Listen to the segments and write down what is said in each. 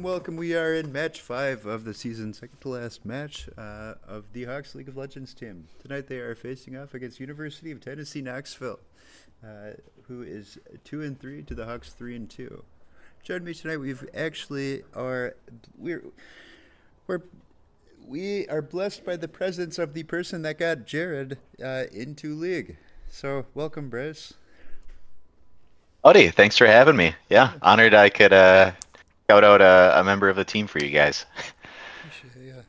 welcome. We are in match 5 of the season, second to last match of the Hawks League of Legends team. Tonight they are facing off against University of Tennessee Knoxville, who is 2-3 to the Hawks 3-2. Joining me tonight, we are blessed by the presence of the person that got Jared into league. So welcome, Bryce. Howdy, thanks for having me. Yeah, honored I could shout out a member of the team for you guys. Appreciate it, yeah.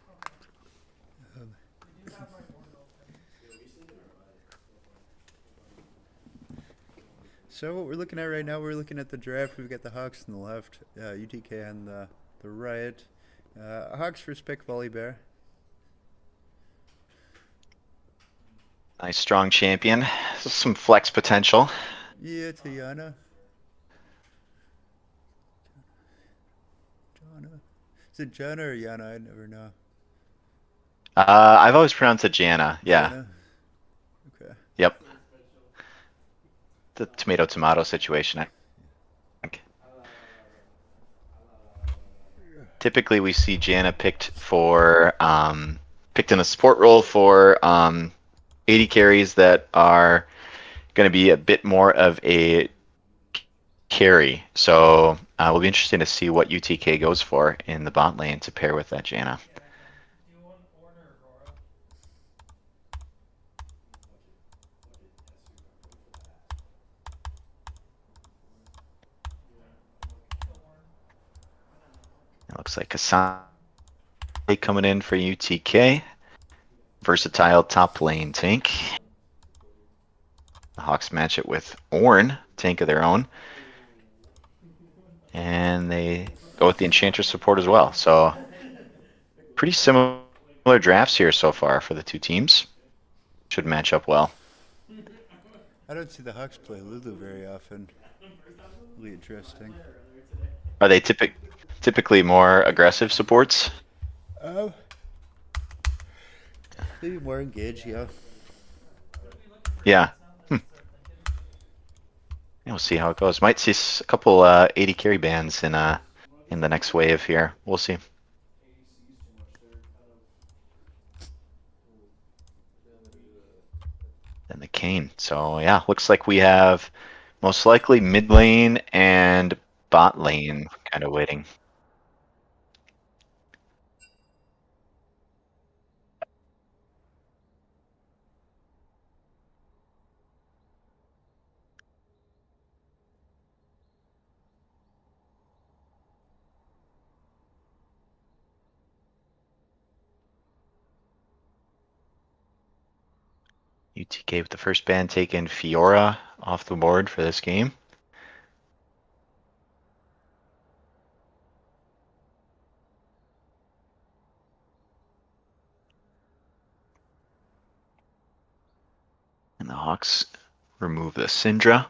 So what we're looking at right now, we're looking at the draft. We've got the Hawks on the left, UTK on the right. Hawks first pick, Volley Bear. Nice strong champion. Some flex potential. Yeah, to Yana. Is it Jana or Yana? I never know. I've always pronounced it Jana. Yeah. Jana? Okay. Yep. The tomato situation, I think. Typically, we see Jana picked in a support role for 80 carries that are going to be a bit more of a carry. So we'll be interested to see what UTK goes for in the bot lane to pair with that Jana. It looks like Kasane coming in for UTK. Versatile top lane tank. The Hawks match it with Ornn, tank of their own. And they go with the Enchantress support as well. So pretty similar drafts here so far for the two teams. Should match up well. I don't see the Hawks play Lulu very often. Really interesting. Are they typically more aggressive supports? Maybe more engaged, yeah. Yeah. We'll see how it goes. Might see a couple 80 carry bans in the next wave here. We'll see. And the Kane. So yeah, looks like we have most likely mid lane and bot lane kind of waiting. UTK with the first ban taken, Fiora off the board for this game. And the Hawks remove the Syndra.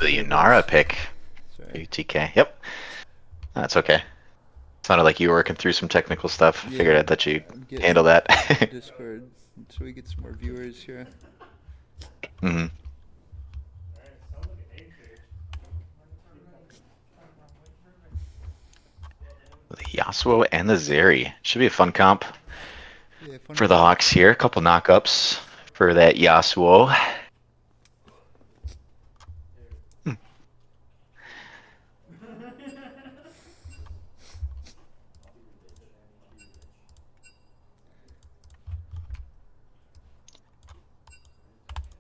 The Inara pick. Sorry. UTK. Yep. That's okay. Sounded like you were working through some technical stuff. Yeah, Figured I'd let you handle that. Discord, so we get some more viewers here. Mm-hmm. The Yasuo and the Zeri. Should be a fun comp Yeah, fun for the one. Hawks here. A couple knockups for that Yasuo.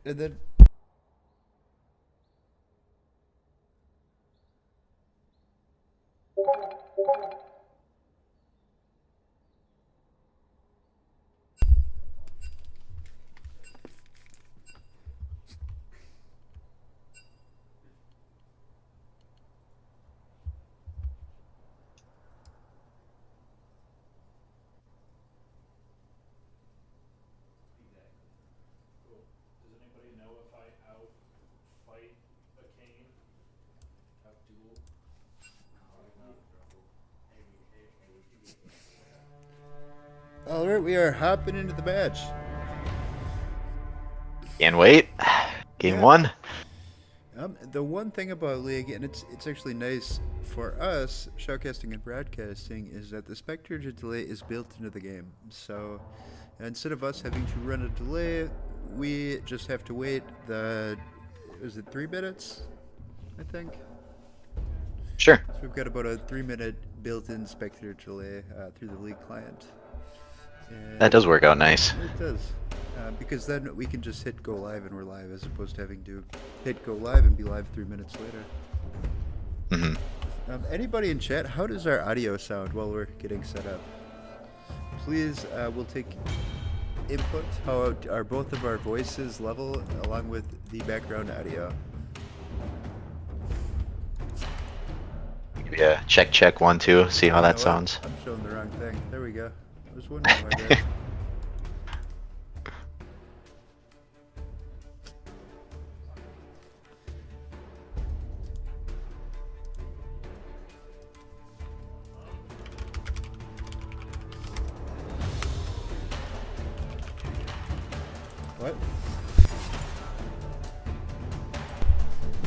And then Does anybody know if I outfight a Kane? Outduel? all right, we are hopping into the match. Can't wait. Game Yeah. 1. The one thing about League, and it's actually nice for us, shoutcasting and broadcasting, is that the spectator delay is built into the game. So instead of us having to run a delay, we just have to wait is it 3 minutes, I think? Sure. So we've got about a 3-minute built-in spectator delay through the League client. And That does work out nice. It does. Because then we can just hit go live and we're live, as opposed to having to hit go live and be live 3 minutes later. hmm Anybody in chat, how does our audio sound while we're getting set up? Please, we'll take input. How are both of our voices level along with the background audio? Yeah, check 1 2. See how You that know what? sounds. I'm showing the wrong thing. There we go. I was wondering why that. What?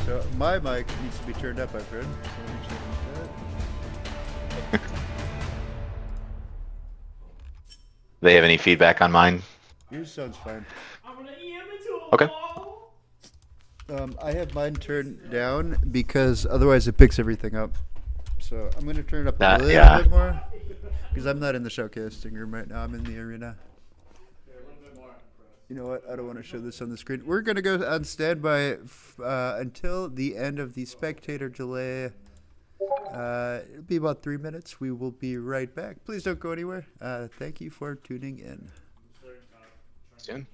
So my mic needs to be turned up, I've heard. So let me check that. They have any feedback on mine? Yours sounds fine. I'm gonna EM into a Okay. wall! I have mine turned down because otherwise it picks everything up. So I'm gonna turn it up a That- little yeah. bit more because I'm not in the showcasting room right now. I'm in the arena. Here, a little bit more. You know what? I don't want to show this on the screen. We're gonna go on standby until the end of the spectator delay. It'll be about 3 minutes. We will be right back. Please don't go anywhere. Thank you for tuning in. Soon.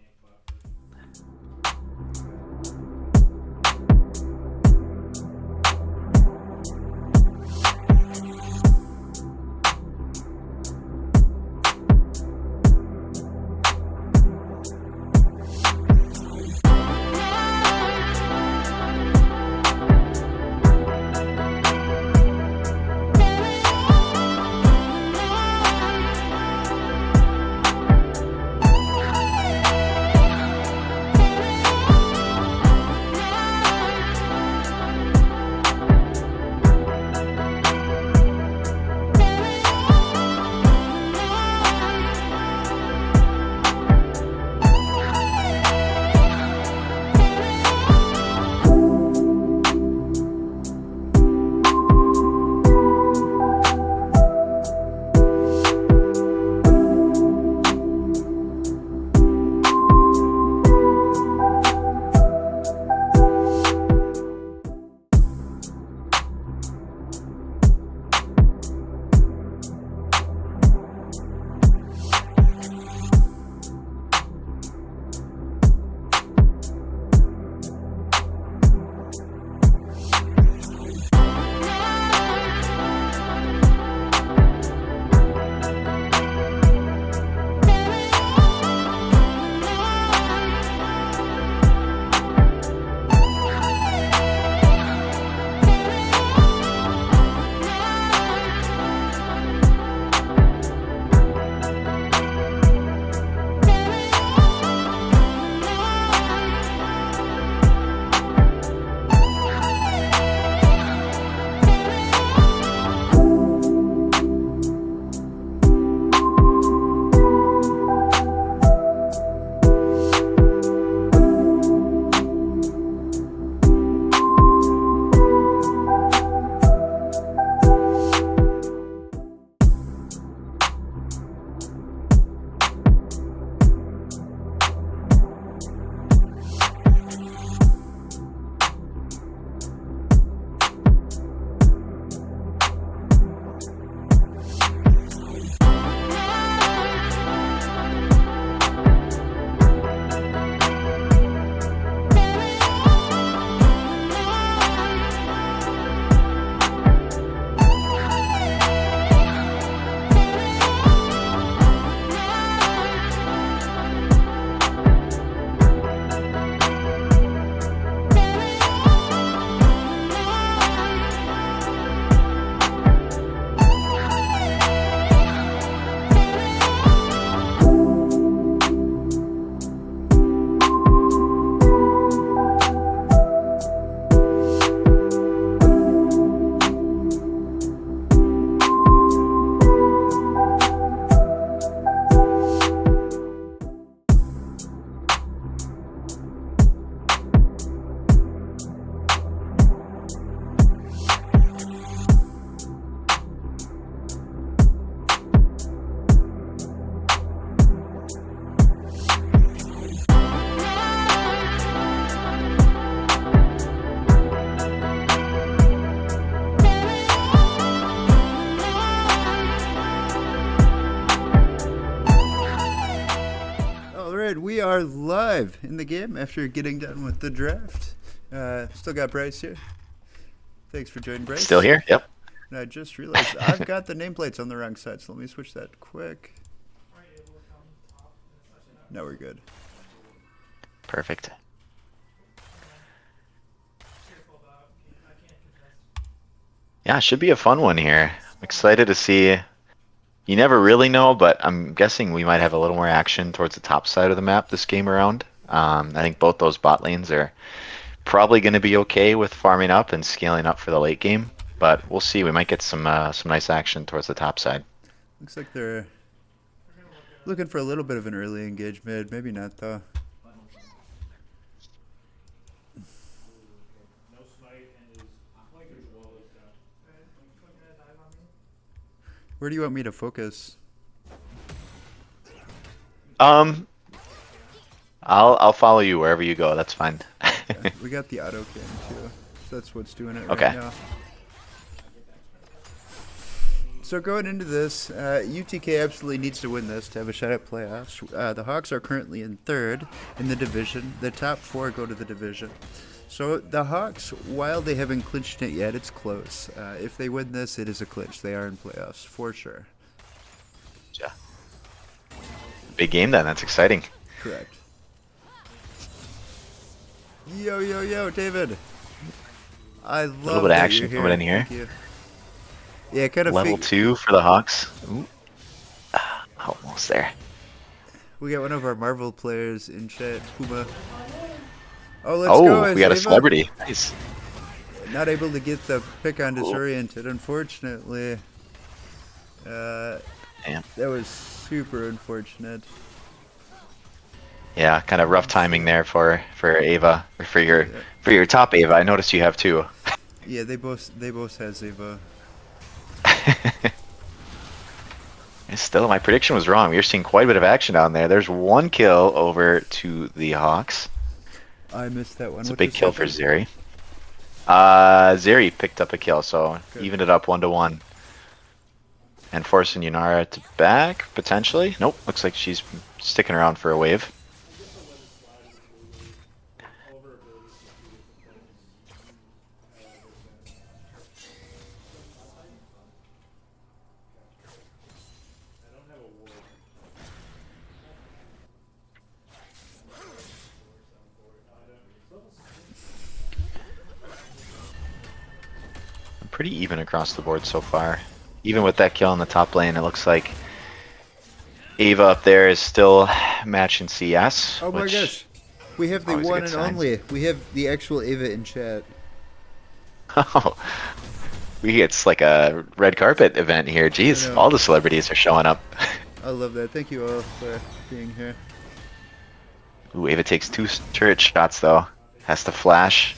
live in the game after getting done with the draft. Still got Bryce here. Thanks for joining, Bryce. Still here? Yep. And I just realized I've got the nameplates on the wrong side, so let me switch that quick. Now we're good. Perfect. Yeah, it should be a fun one here. I'm excited to see. You never really know, but I'm guessing we might have a little more action towards the top side of the map this game around. I think both those bot lanes are probably going to be okay with farming up and scaling up for the late game, but we'll see. We might get some nice action towards the top side. Looks like they're looking for a little bit of an early engagement. Maybe not, though. No smite and is like his wall is down. Where do you want me to focus? I'll follow you wherever you go. That's fine. Yeah, we got the auto cam too. So that's what's doing it Okay. right now. So going into this, UTK absolutely needs to win this to have a shot at playoffs. The Hawks are currently in third in the division. The top four go to the division. So the Hawks, while they haven't clinched it yet, it's close. If they win this, it is a clinch. They are in playoffs for sure. Yeah. Big game then. That's exciting. Correct. Yo, yo, yo, David. I love A little bit of that action you're coming in here. Thank you. Yeah, kind of Level 2 for the Hawks. Ooh. Almost there. We got one of our Marvel players in chat, Puma. Oh, let's Oh, go. we got a Ava. celebrity. Nice. Not able to get the pick on Cool. Disoriented, unfortunately. Damn. That was super unfortunate. Yeah, kind of rough timing there for Ava, or for your top Ava. I noticed you have two. Yeah, they both has Ava. Still, my prediction was wrong. You're seeing quite a bit of action down there. There's one kill over to the Hawks. I missed that one. It's a What big just kill for happened? Zeri. Zeri picked up a kill, so Good. evened it up 1-1. And forcing Yunara to back, potentially. Nope, looks like she's sticking around for a wave. Pretty even across the board so far. Even with that kill in the top lane, it looks like Ava up there is still matching CS. Oh my which gosh. We have the always a one good and sign. only. We have the actual Ava in chat. Oh, it's like a red carpet event here. Jeez, I know. all the celebrities are showing up. I love that. Thank you all for being here. Ooh, Ava takes 2 turret shots though. Has to flash.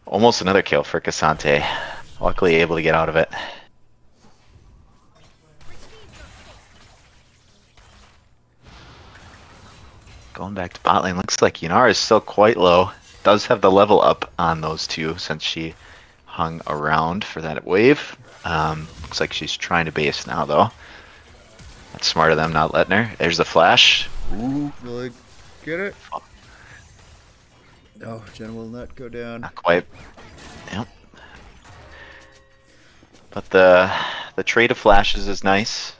Almost another kill for Cassante. Luckily able to get out of it. Going back to bot lane, looks like Yunara is still quite low. Does have the level up on those two since she hung around for that wave. Looks like she's trying to base now though. That's smart of them not letting her. There's the flash. Ooh, Will I get it? Oh, Jen will not go down. not quite. Yep. But the trade of flashes is nice.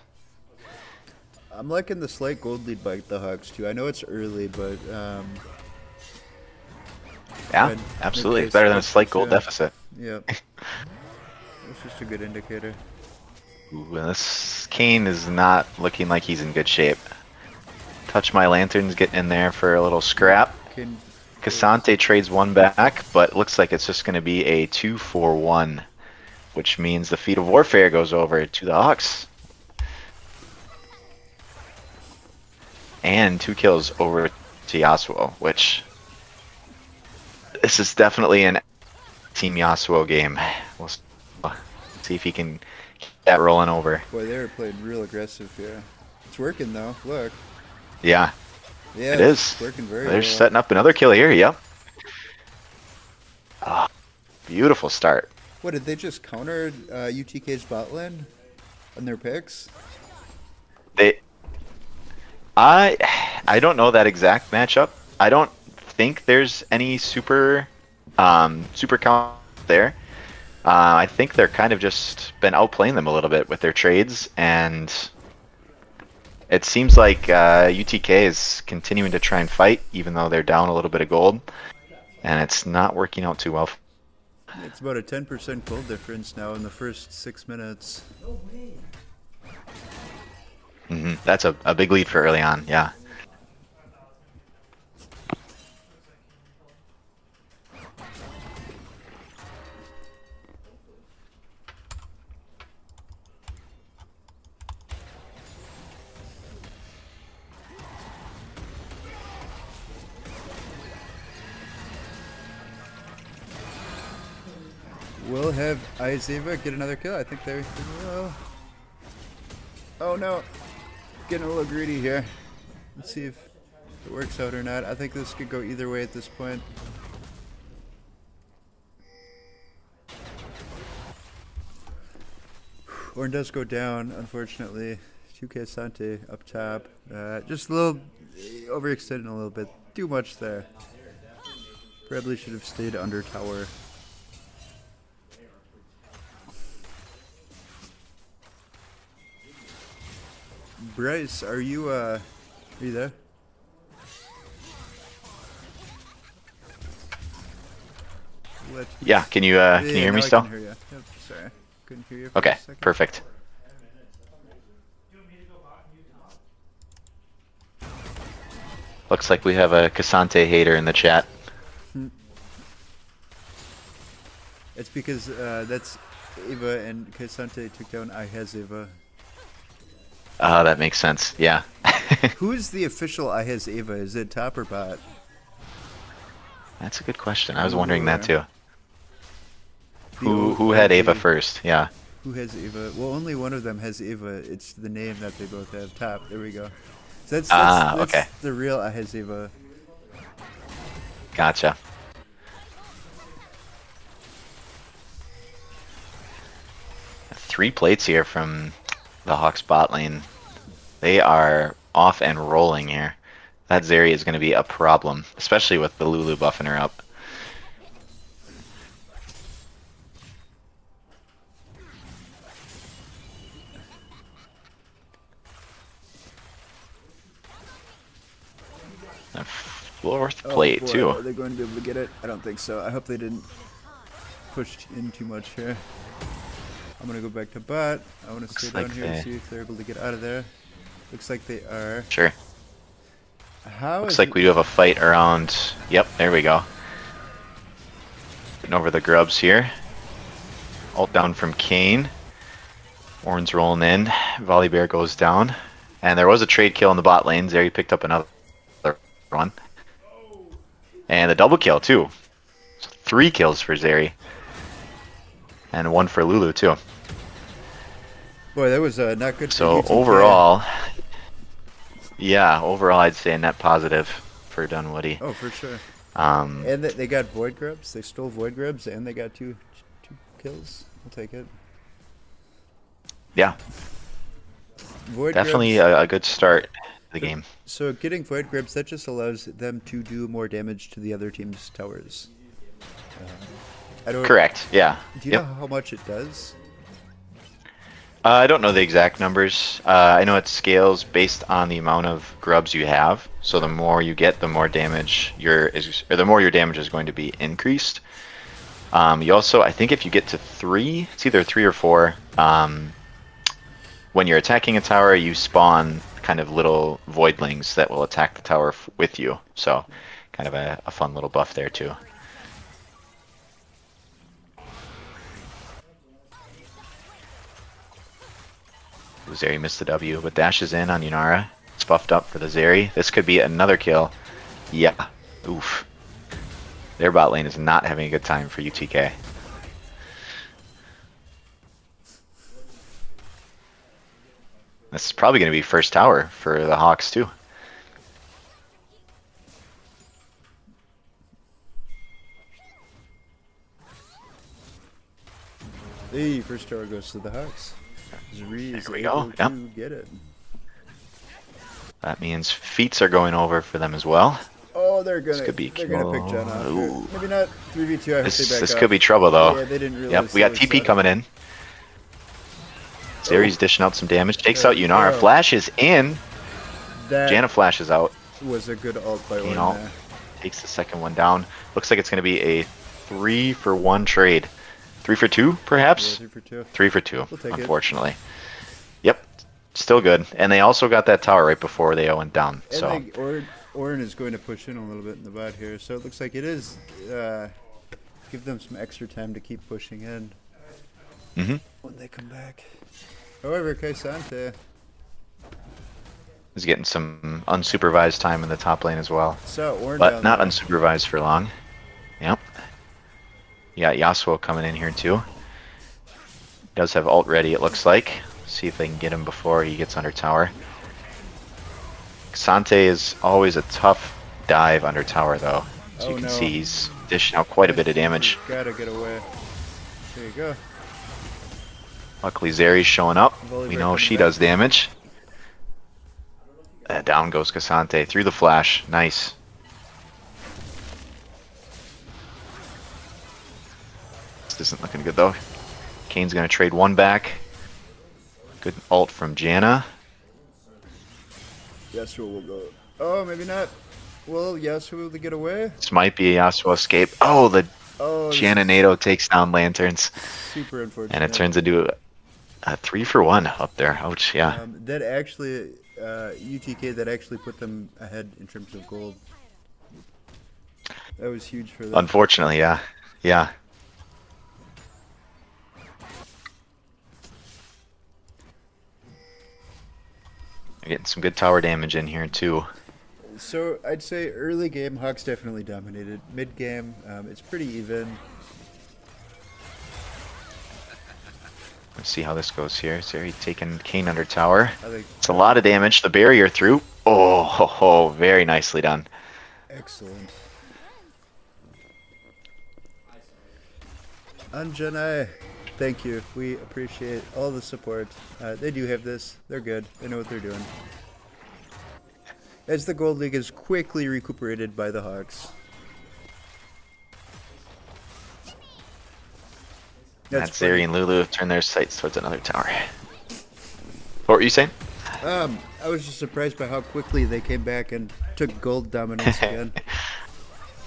I'm liking the slight gold lead by the Hawks too. I know it's early, but Yeah, good. absolutely. Okay, It's better than a so slight gold yeah. deficit. Yep. It's just a good indicator. Ooh, and this Kane is not looking like he's in good shape. Touch My Lantern's getting in there for a little scrap. Can Cassante trades one back, but it looks like it's just going to be a 2-4-1, which means the Feat of Warfare goes over to the Hawks. And 2 kills over to Yasuo, which this is definitely an Team Yasuo game. We'll see if he can keep that rolling over. boy, they were playing real aggressive here. It's working though. Look. Yeah, Yeah, it is. it's working very They're well. setting up another kill here. Yep. Ah, beautiful start. What did they just counter UTK's bot lane on their picks? I don't know that exact matchup. I don't think there's any super count there. I think they're kind of just been outplaying them a little bit with their trades, and it seems like UTK is continuing to try and fight, even though they're down a little bit of gold, and it's not working out too well. It's about a 10% goal difference now in the first 6 minutes. That's a big lead for early on, yeah. We'll have Izeva get another kill. I think they will. Oh no. Getting a little greedy here. Let's see if it works out or not. I think this could go either way at this point. Orn does go down, unfortunately. 2K Sante up top. Just a little overextending a little bit. Too much there. Probably should have stayed under tower. Bryce, are you there? Yeah, can you hear me now still? I can hear you. Yep, sorry. Couldn't hear you for Okay, a second. perfect. Looks like we have a Cassante hater in the chat. It's because that's Eva and Cassante took down I has Eva. That makes sense, yeah. Who's the official I has Eva? Is it top or bot? That's a good question. I was wondering that too. The Who had Ava OG. first? Yeah. Who has Eva? Well, only one of them has Eva. It's the name that they both have. Top. There we go. So that's okay. the real I has Eva. Gotcha. Three plates here from the Hawks bot lane. They are off and rolling here. That Zeri is going to be a problem, especially with the Lulu buffing her up. A fourth plate boy, too. Are they going to be able to get it? I don't think so. I hope they didn't push in too much here. I'm going to go back to bot. I want to stay down here and see if they're able to get out of there. Looks like they are. Sure. How Looks is like it- we do have a fight around. Yep, there we go. Getting over the grubs here. Ult down from Kane. Orn's rolling in. Volley Bear goes down. And there was a trade kill in the bot lane. Zeri picked up another one. And a double kill too. 3 kills for Zeri. And 1 for Lulu too. Boy, that was not good for So UTK. overall, yeah, overall I'd say a net positive for Dunwoody. Oh, for sure. Um, And they got Void Grubs. They stole Void Grubs, and they got two kills. I'll take it. yeah, Void definitely Grubs, a good start to the game. So getting Void Grubs, that just allows them to do more damage to the other team's towers. I don't. Correct, yeah. Do you know how much it does? I don't know the exact numbers. I know it scales based on the amount of grubs you have. So the more you get, the more damage the more your damage is going to be increased. You also, I think, if you get to 3, it's either 3 or 4. When you're attacking a tower, you spawn kind of little voidlings that will attack the tower with you. So, kind of a fun little buff there too. Zeri missed the W, but dashes in on Yunara. It's buffed up for the Zeri. This could be another kill. Yeah. Oof. Their bot lane is not having a good time for UTK. This is probably going to be first tower for the Hawks too. Hey, first tower goes to the Hawks. Zri is There we able go, yep. to get it. That means feats are going over for them as well. Oh, they're gonna could be they're gonna pick Jen off. here. Ooh. Maybe not 3v2. I hope This they back this off. could be trouble though. Yeah, they didn't realize. Yep, we got that TP was, coming in. Zeri's dishing out some damage. Takes out There we Yunara. go. Flash is in. That Janna flashes out. was a good ult by Kane Ornn ult. there. Takes the second one down. Looks like it's going to be a 3-for-1 trade. 3-for-2, Yeah, perhaps? 3 for 2. 3-for-2, We'll take it. unfortunately. Yep, still good. And they also got that tower right before they went down. And So like Ornn is going to push in a little bit in the bot here, so it looks like it is give them some extra time to keep pushing in Mhm. when they come back. However, Kaisante he's getting some unsupervised time in the top lane as well. saw Ornn But down not there. unsupervised for long. Yep. You got Yasuo coming in here too. Does have ult ready, it looks like. See if they can get him before he gets under tower. Xante is always a tough dive under tower though. As you Oh, can no. see, he's dishing out quite a bit of damage. Gotta get away. There you go. Luckily Zeri's showing up. Volley We break know on the she back. does damage. Down goes Cassante through the flash. Nice. This isn't looking good though. Kane's gonna trade one back. Good ult from Janna. Yasuo will go. Oh, maybe not. Well, Yasuo will get away. This might be a Yasuo escape. Oh, the Oh, this Janna is NATO takes down Lanterns. super unfortunate. And it turns into a 3-for-1 up there. Ouch, yeah. That actually, UTK, that actually put them ahead in terms of gold. That was huge for them. Unfortunately, yeah. Yeah. They're getting some good tower damage in here too. So I'd say early game, Hawks definitely dominated. Mid game, it's pretty even. Let's see how this goes here. Zeri taking Kane under tower. I think It's a lot of damage. The barrier through. Oh, ho, ho, very nicely done. excellent. Anjanai, thank you. We appreciate all the support. They do have this. They're good. They know what they're doing. As the Gold League is quickly recuperated by the Hawks. That's funny. Zeri and Lulu have turned their sights towards another tower. What were you saying? I was just surprised by how quickly they came back and took gold dominance again.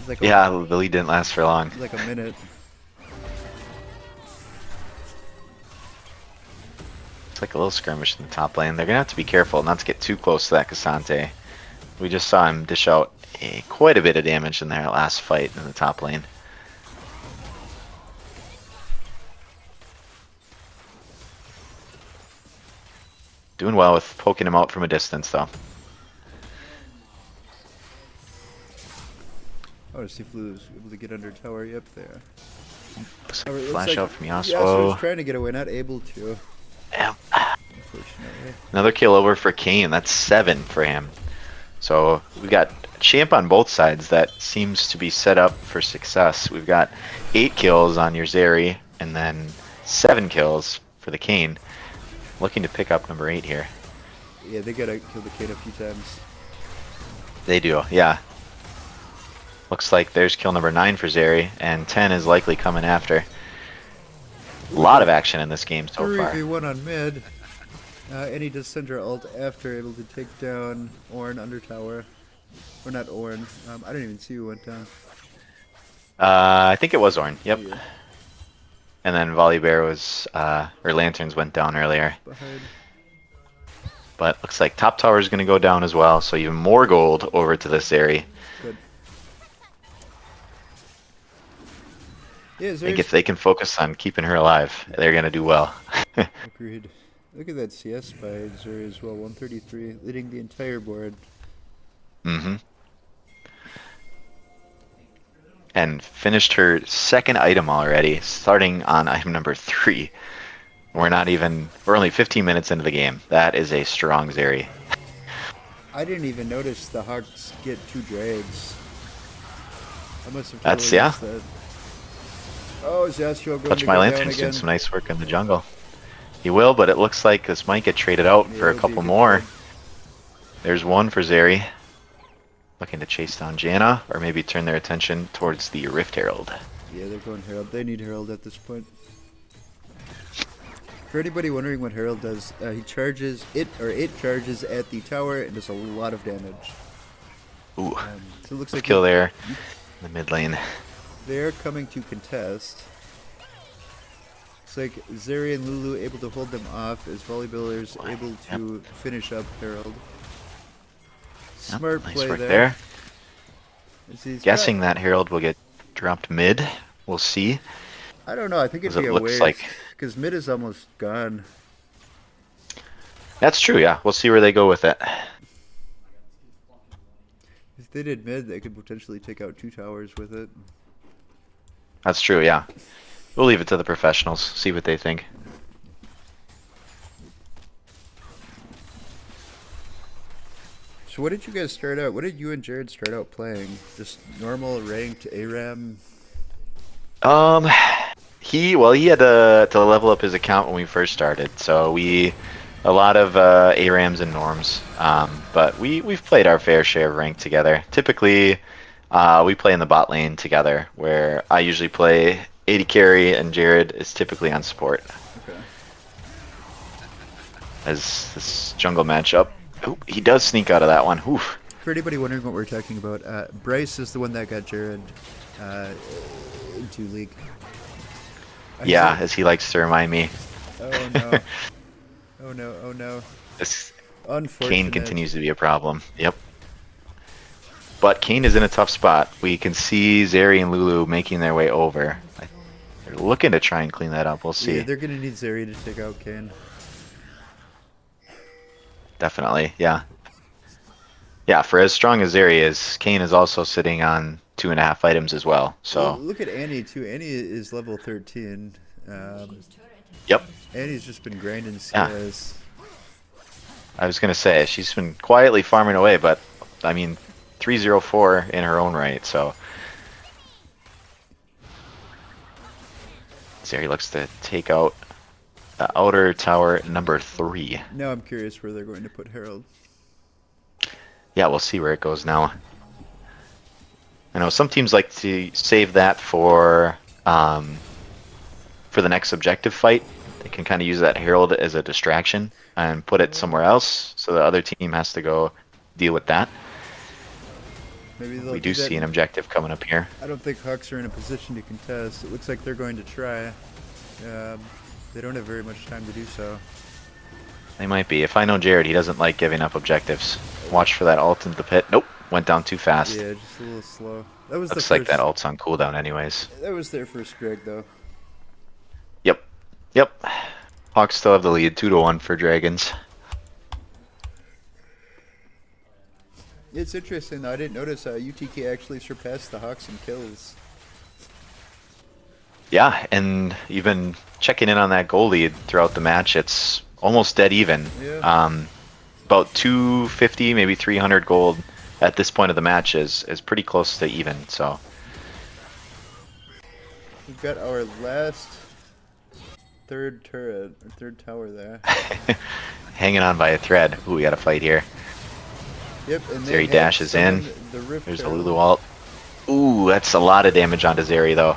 It's like Yeah, the lead didn't last for long. like a minute. It's like a little skirmish in the top lane. They're gonna have to be careful not to get too close to that Cassante. We just saw him dish out quite a bit of damage in their last fight in the top lane. Doing well with poking him out from a distance though. I want to see if Lulu's able to get under tower. Yep, there. Looks Oh, like it looks flash like out from Yasuo's Yasuo. trying to get away, not able to. Yeah. Unfortunately. Another kill over for Kane. That's 7 for him. So we got a champ on both sides that seems to be set up for success. We've got 8 kills on your Zeri and then 7 kills for the Kane. Looking to pick up number 8 here. Yeah, they gotta kill the kid a few times. They do, yeah. Looks like there's kill number 9 for Zeri, and 10 is likely coming after. A lot of action in this game so far. 3v1 on mid. Any Dissenter ult after able to take down Ornn under tower. Or not Ornn. I don't even see who went down. I think it was Ornn, yep. Yeah, And then Volibear was, or Lanterns went down earlier. behind. But looks like top tower is going to go down as well, so even more gold over to this area. Good. Yeah, I think if they can focus on keeping her alive, they're going to do well. Agreed. Look at that CS by Zuri as well. 133, leading the entire board. Mm-hmm. And finished her second item already, starting on item number 3. We're only 15 minutes into the game. That is a strong Zeri. I didn't even notice the Hawks get 2 drags. I must have That's- totally yeah. missed that. Oh, is Yasuo going Touch to My go down Lantern's doing again? some nice work in the jungle. He will, but it looks like this might get traded out Yeah, for a it'll be couple good more. trade. There's one for Zeri. Looking to chase down Janna, or maybe turn their attention towards the Rift Herald. Yeah, they're going Herald. They need Herald at this point. For anybody wondering what Herald does, he charges it charges at the tower and does a lot of damage. Ooh, So it looks like kill there in the mid lane. they're coming to contest. Looks like Zeri and Lulu able to hold them off as volleyballers able to finish up Herald. Smart Nice play work there. there. As he's Guessing that Herald will get dropped mid. We'll see. I don't know. I think it'd As be it a looks waste like. because mid is almost gone. That's true, yeah. We'll see where they go with it. If they did mid, they could potentially take out 2 towers with it. That's true, yeah. We'll leave it to the professionals. See what they think. So what did you guys start out? What did you and Jared start out playing? Just normal ranked ARAM? He had to level up his account when we first started, so a lot of ARAMs and norms. But we've played our fair share of rank together. Typically, we play in the bot lane together, where I usually play AD carry and Jared is typically on support. Okay. As this jungle matchup. Oop, he does sneak out of that one. Oof. For anybody wondering what we're talking about, Bryce is the one that got Jared into League. Yeah, as he likes to remind me. Oh no. Oh no, oh no. This Unfortunate. Kane continues to be a problem. Yep. But Kane is in a tough spot. We can see Zeri and Lulu making their way over. They're looking to try and clean that up. We'll see. Yeah, they're going to need Zeri to take out Kane. Definitely, yeah. Yeah, for as strong as Zeri is, Kane is also sitting on 2.5 items as well. So Well, look at Annie too. Annie is level 13. yep. Annie's just been grinding Yeah. CS. I was gonna say she's been quietly farming away, but I mean 304 in her own right, so Zeri looks to take out the outer tower number 3. Now I'm curious where they're going to put Herald. Yeah, we'll see where it goes now. I know some teams like to save that for the next objective fight. They can kind of use that Herald as a distraction and put it somewhere else, so the other team has to go deal with that. Maybe they'll We do that. see an objective coming up here. I don't think Hawks are in a position to contest. It looks like they're going to try. They don't have very much time to do so. They might be. If I know Jared, he doesn't like giving up objectives. Watch for that ult into the pit. Nope, went down too fast. Yeah, just a little slow. That was Looks the like first, that ult's on cooldown anyways. That was their first drag though. Yep. Hawks still have the lead, 2-1 for Dragons. It's interesting though. I didn't notice UTK actually surpassed the Hawks in kills. Yeah, and even checking in on that goal lead throughout the match, it's almost dead even. Yeah. About 250, maybe 300 gold at this point of the match is pretty close to even. So We've got our last third turret, or third tower there. hanging on by a thread. Ooh, we got a fight here. Yep, and Zeri they have dashes in. summoned the Rift There's the Herald. Lulu ult. Ooh, that's a lot of damage onto Zeri though.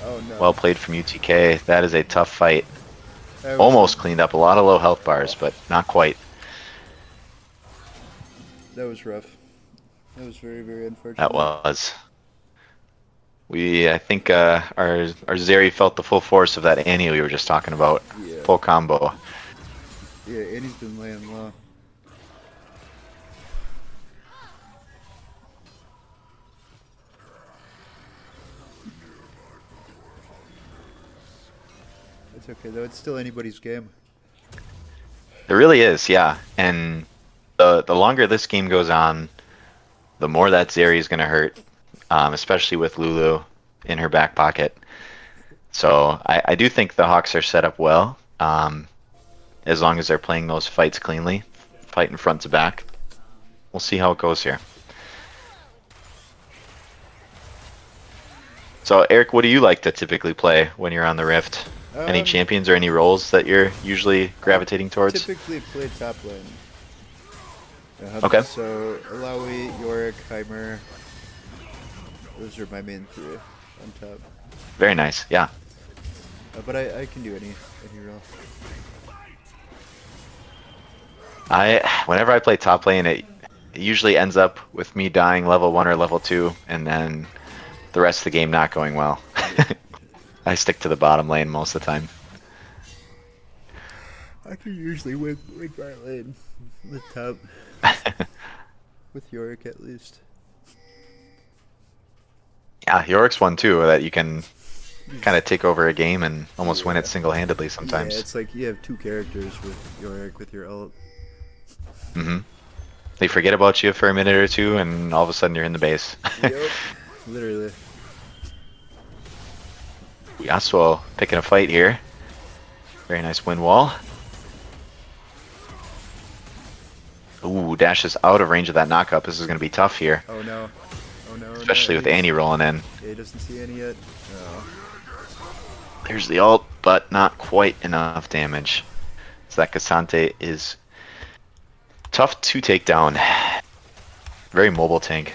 Oh no. Well played from UTK. That is a tough fight. That was- Almost cleaned up a lot of low health bars, but not quite. That was rough. That was very, very unfortunate. That was. I think our Zeri felt the full force of that Annie we were just talking about. Yeah. Full combo. Yeah, Annie's been laying low. It's okay though. It's still anybody's game. It really is, yeah. And the longer this game goes on, the more that Zeri is going to hurt, especially with Lulu in her back pocket. So I do think the Hawks are set up well, as long as they're playing those fights cleanly, fighting front to back. We'll see how it goes here. So Eric, what do you like to typically play when you're on the Rift? Any champions or any roles that you're usually gravitating towards? Typically play top lane. Okay. So Alawi, Yorick, Heimer. Those are my main three on top. Very nice. Yeah. But I can do any role. Whenever I play top lane, it usually ends up with me dying level 1 or level 2, and then the rest of the game not going well. I stick to the bottom lane most of the time. I can usually win right lane with top. With Yorick at least. Yeah, Yorick's one too, that you can kind of take over a game and almost win it single-handedly sometimes. Yeah, it's like you have two characters with Yorick with your ult. Mm-hmm. They forget about you for a minute or two, and all of a sudden you're in the base. Yep, literally. Yasuo picking a fight here. Very nice wind wall. Ooh, Dash is out of range of that knockup. This is going to be tough here. Oh no. Oh no. Especially no. with Annie rolling in. Yeah, he doesn't see any yet. No. There's the ult, but not quite enough damage. So that Cassante is tough to take down. Very mobile tank.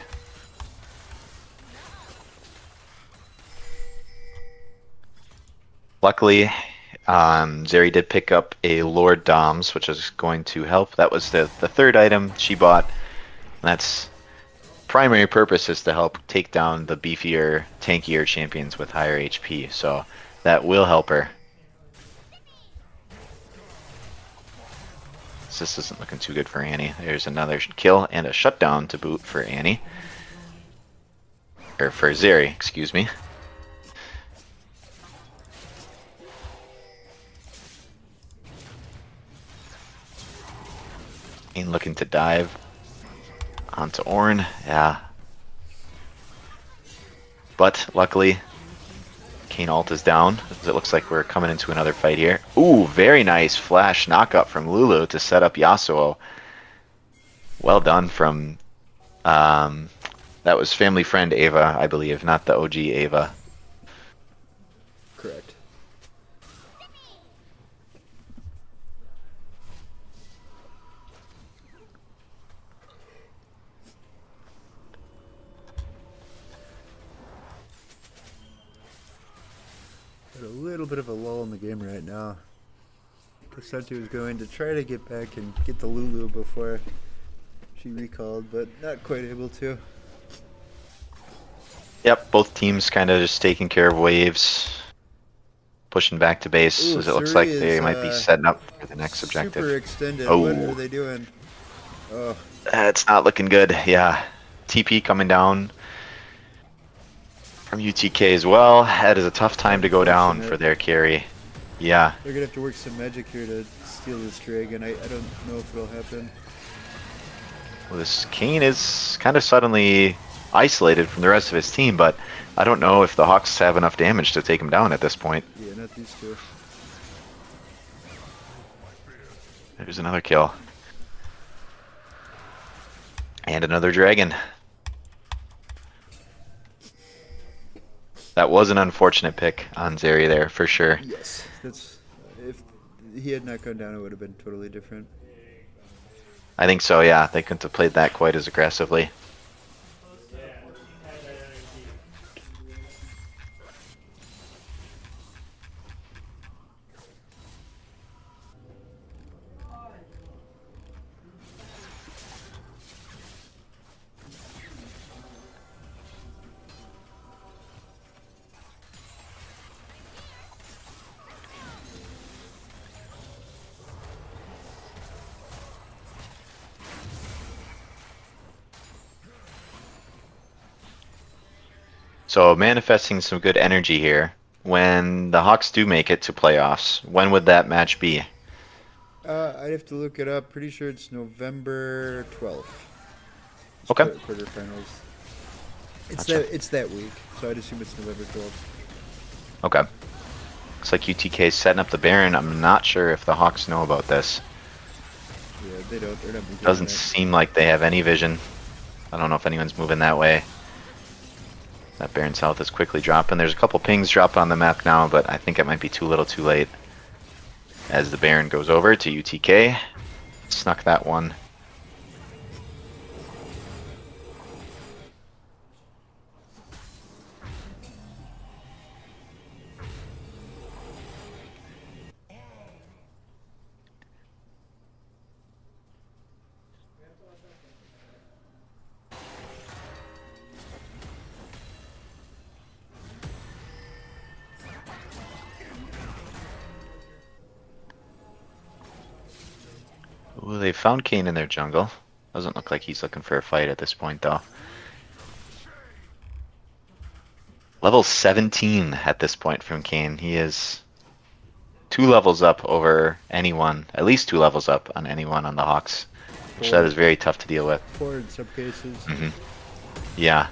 Luckily, Zeri did pick up a Lord Doms, which is going to help. That was the third item she bought. That's primary purpose is to help take down the beefier, tankier champions with higher HP. So that will help her. This isn't looking too good for Annie. There's another kill and a shutdown to boot for Annie. Or for Zeri, excuse me. And looking to dive onto Ornn. Yeah. But luckily, Kane ult is down. It looks like we're coming into another fight here. Ooh, very nice flash knockup from Lulu to set up Yasuo. Well done from... that was family friend Ava, I believe, not the OG Ava. Correct. Got a little bit of a lull in the game right now. Cassante was going to try to get back and get the Lulu before she recalled, but not quite able to. Yep, both teams kind of just taking care of waves, pushing back to base, Ooh, as it looks Suri like they is, might be setting up for the next objective. Super extended. Oh. What are they doing? Oh, It's not looking good, yeah. TP coming down from UTK as well. That is a tough time to go down for their carry. Yeah. they're gonna have to work some magic here to steal this dragon. I don't know if it'll happen. Well, this Kane is kind of suddenly isolated from the rest of his team, but I don't know if the Hawks have enough damage to take him down at this point. Yeah, not these two. There's another kill. And another dragon. That was an unfortunate pick on Zeri there, for sure. Yes, that's if he had not gone down, it would have been totally different. I think so, yeah. They couldn't have played that quite as aggressively. So manifesting some good energy here. When the Hawks do make it to playoffs, when would that match be? I'd have to look it up. Pretty sure it's November 12th. It's Okay. Quarterfinals. Gotcha. It's that week, so I'd assume it's November 12th. Okay. Looks like UTK is setting up the Baron. I'm not sure if the Hawks know about this. Yeah, they don't. They're not moving Doesn't on it. seem like they have any vision. I don't know if anyone's moving that way. That Baron South is quickly dropping. There's a couple pings dropping on the map now, but I think it might be too little too late. As the Baron goes over to UTK. Snuck that one. they found Kane in their jungle. Doesn't look like he's looking for a fight at this point, though. Level 17 at this point from Kane. He is 2 levels up over anyone, at least 2 levels up on anyone on the Hawks, which that is very tough to deal with. 4 in some cases. Yeah.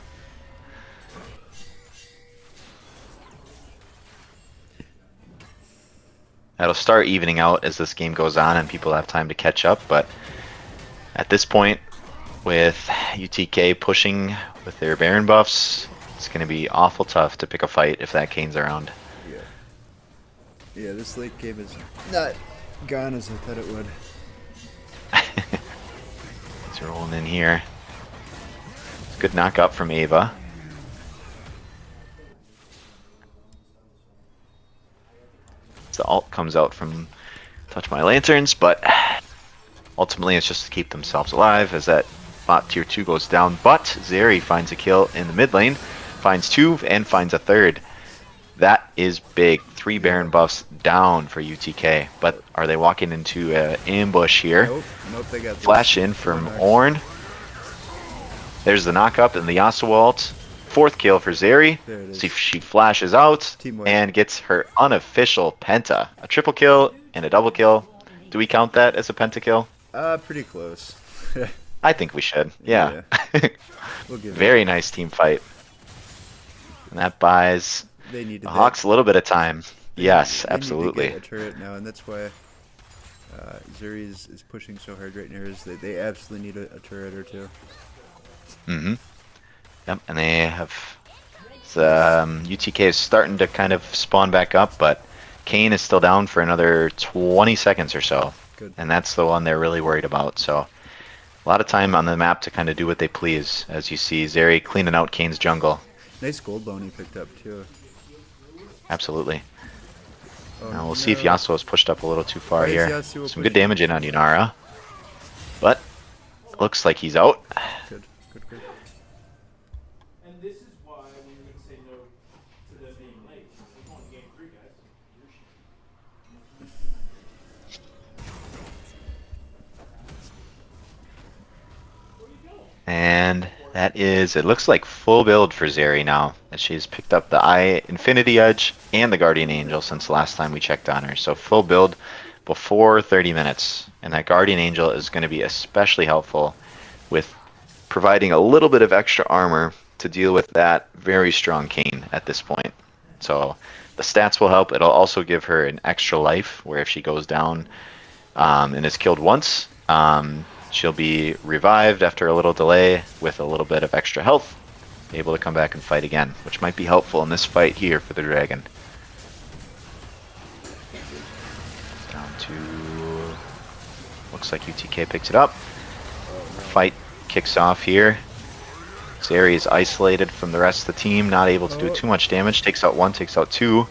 That'll start evening out as this game goes on and people have time to catch up, but at this point, with UTK pushing with their Baron buffs, it's going to be awful tough to pick a fight if that Kane's around. Yeah, this late game is not gone as I thought it would. He's rolling in here. It's a good knock up from Ava. The ult comes out from Touch My Lanterns, but ultimately it's just to keep themselves alive as that bot tier 2 goes down. But Zeri finds a kill in the mid lane, finds 2 and finds a 3rd. That is big. 3 Baron buffs down for UTK, but are they walking into an ambush here? Nope, they got Flash in from Ornn. There's the knock up and the Yasuo ult. 4th kill for Zeri. There it is. See if she flashes out Team wipe. and gets her unofficial penta. A triple kill and a double kill. Do we count that as a pentakill? Pretty close. I think we should. Yeah. We'll give Very nice team fight. And that buys They needed the that. Hawks a little bit of time. Yes, They need to absolutely. get a turret now, and that's why Zuri is pushing so hard right now. Is they absolutely need a turret or two. Mm-hmm. Yep, and they have UTK is starting to kind of spawn back up, but Kane is still down for another 20 seconds or so. Good. And that's the one they're really worried about. So a lot of time on the map to kind of do what they please, as you see Zeri cleaning out Kane's jungle. Nice gold bone he picked up too. Absolutely. Oh, Now we'll see if Yasuo is pushed up a little too far Why is here. Yasuo Some good pushing? damage in on Yunara, but looks like he's out. Good. And this is why we would say no to them being late. We're going to game 3, guys. And that is, it looks like full build for Zeri now, as she's picked up the Infinity Edge and the Guardian Angel since the last time we checked on her. So full build before 30 minutes. And that Guardian Angel is going to be especially helpful with providing a little bit of extra armor to deal with that very strong Kane at this point. So the stats will help. It'll also give her an extra life, where if she goes down and is killed once, she'll be revived after a little delay with a little bit of extra health, able to come back and fight again, which might be helpful in this fight here for the Dragon. Down to... looks like UTK picks it up. Fight kicks off here. Zeri is isolated from the rest of the team, not able to do too much damage. Takes out 1, takes out 2.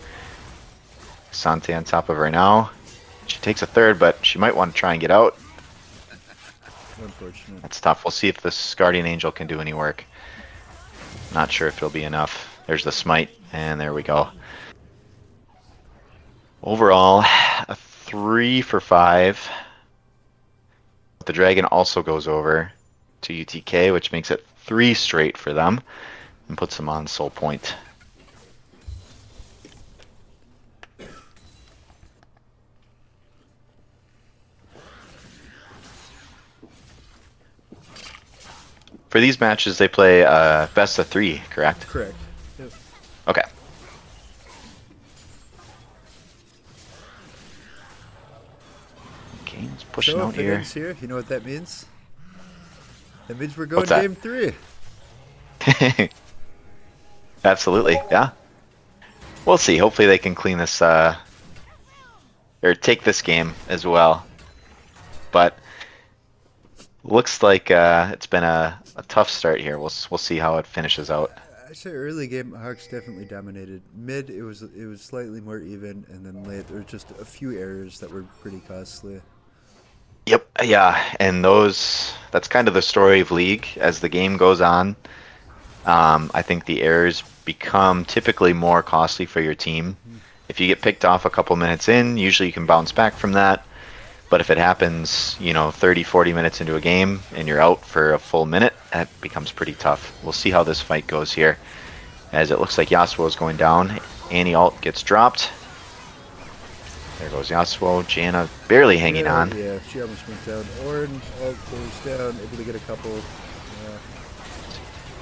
Sante on top of her now. She takes a 3rd, but she might want to try and get out. Unfortunate. That's tough. We'll see if this Guardian Angel can do any work. Not sure if it'll be enough. There's the smite, and there we go. Overall, a 3 for 5. The Dragon also goes over to UTK, which makes it 3 straight for them, and puts them on soul point. For these matches, they play best of 3, correct? Correct. Yep. Okay. Kane's pushing So out if it here. ends here, you know what that means? That means we're going What's that? game 3. Absolutely, yeah. We'll see. Hopefully they can clean this, or take this game as well. But looks like it's been a tough start here. We'll see how it finishes out. I say early game, Hawks definitely dominated. Mid, it was slightly more even, and then late there were just a few errors that were pretty costly. Yep, yeah, and that's kind of the story of League as the game goes on. I think the errors become typically more costly for your team. If you get picked off a couple minutes in, usually you can bounce back from that. But if it happens, 30, 40 minutes into a game and you're out for a full minute, that becomes pretty tough. We'll see how this fight goes here, as it looks like Yasuo is going down. Annie ult gets dropped. There goes Yasuo. Janna barely hanging on. Yeah, she almost went down. Orange ult goes down, able to get a couple.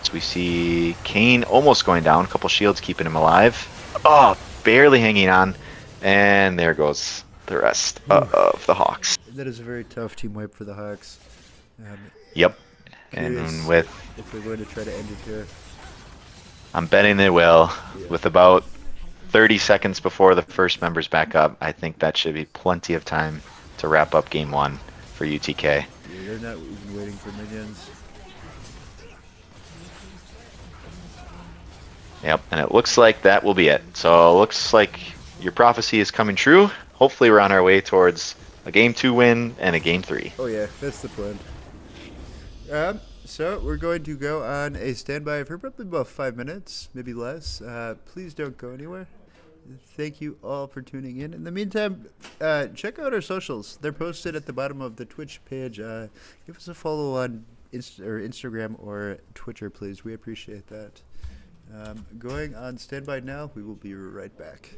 So we see Kane almost going down. A couple shields keeping him alive. Oh, barely hanging on. And there goes the rest of the Hawks. That is a very tough team wipe for the Hawks. Yep. Curious And with, if they're going to try to end it here. I'm betting they will. Yeah. With about 30 seconds before the first members back up, I think that should be plenty of time to wrap up game 1 for UTK. Yeah, they're not even waiting for minions. Yep, and it looks like that will be it. So it looks like your prophecy is coming true. Hopefully we're on our way towards a game 2 win and a game 3. Oh yeah, that's the plan. So we're going to go on a standby for probably about 5 minutes, maybe less. Please don't go anywhere. Thank you all for tuning in. In the meantime, check out our socials. They're posted at the bottom of the Twitch page. Give us a follow on Instagram or Twitter, please. We appreciate that. Going on standby now. We will be right back.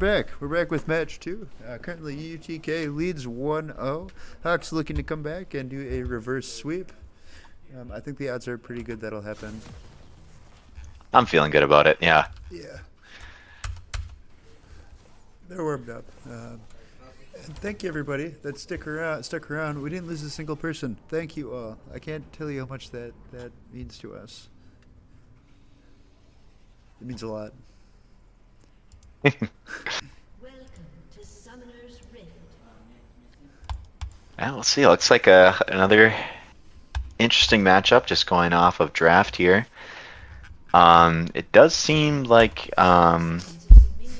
back. We're back with match 2. Currently, UTK leads 1-0. Hawks looking to come back and do a reverse sweep. I think the odds are pretty good that'll happen. I'm feeling good about it. Yeah. Yeah. They're warmed up. And thank you, everybody that stuck around. We didn't lose a single person. Thank you all. I can't tell you how much that means to us. It means a lot. Welcome to Summoner's Rift. Well, let's see. Looks like another interesting matchup just going off of draft here. It does seem like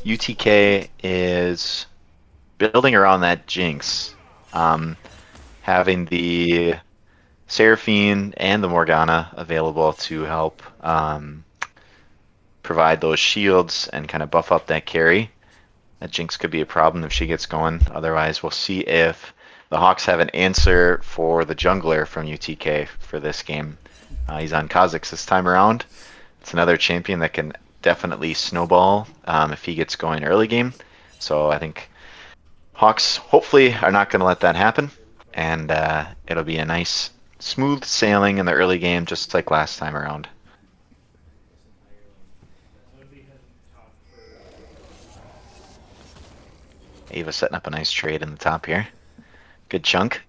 UTK is building around that Jinx, having the Seraphine and the Morgana available to help provide those shields and kind of buff up that carry. That Jinx could be a problem if she gets going. Otherwise, we'll see if the Hawks have an answer for the jungler from UTK for this game. He's on Kha'Zix this time around. It's another champion that can definitely snowball if he gets going early game. So I think Hawks hopefully are not going to let that happen. And it'll be a nice smooth sailing in the early game just like last time around. Ava setting up a nice trade in the top here. Good chunk.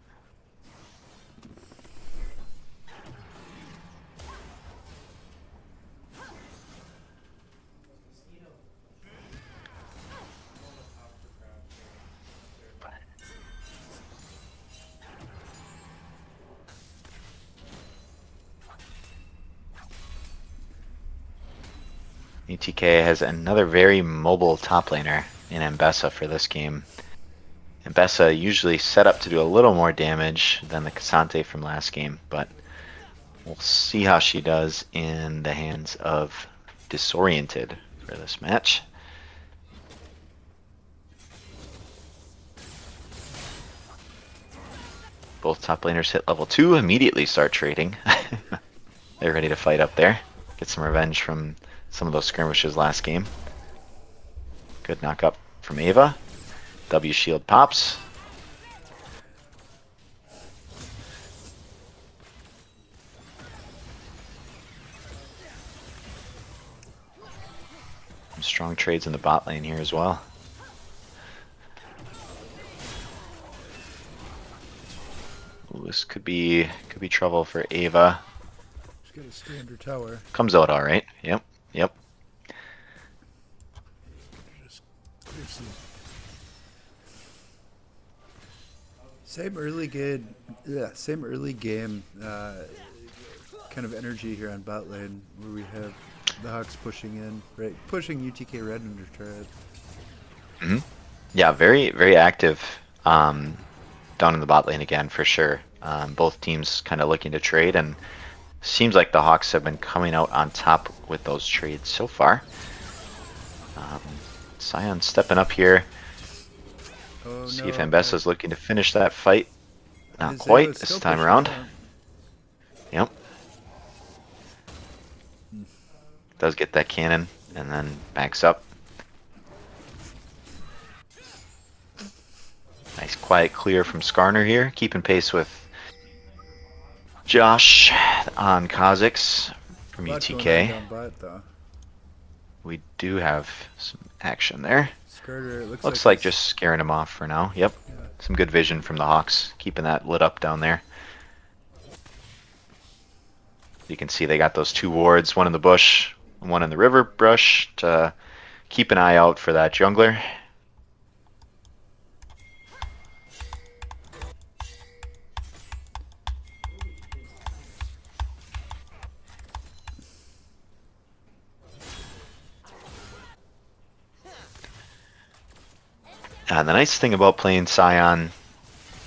UTK has another very mobile top laner in Mbessa for this game. Mbessa usually set up to do a little more damage than the Cassante from last game, but we'll see how she does in the hands of Disoriented for this match. Both top laners hit level 2, immediately start trading. They're ready to fight up there. Get some revenge from some of those skirmishes last game. Good knock up from Ava. W shield pops. Some strong trades in the bot lane here as well. Ooh, this could be trouble for Ava. She's got a standard tower. Comes out all right. Yep. Yep. Same early game, kind of energy here on bot lane, where we have the Hawks pushing in, right, pushing UTK red under turret. Mm-hmm. Yeah, very very active down in the bot lane again for sure. Both teams kind of looking to trade, and seems like the Hawks have been coming out on top with those trades so far. Sion stepping up here. Oh, See no, if Mbessa's looking to finish that fight. Not His quite Ava's this still time pushing around. out. Yep. Does get that cannon and then backs up. Nice quiet clear from Skarner here, keeping pace with Josh on Kha'Zix from Lot going on UTK. down bot, though. We do have some action there. Carter, it Looks like he's- just scaring him off for now. Yep. Yeah. Some good vision from the Hawks, keeping that lit up down there. You can see they got those two wards, one in the bush, one in the river brush, to keep an eye out for that jungler. And the nice thing about playing Sion,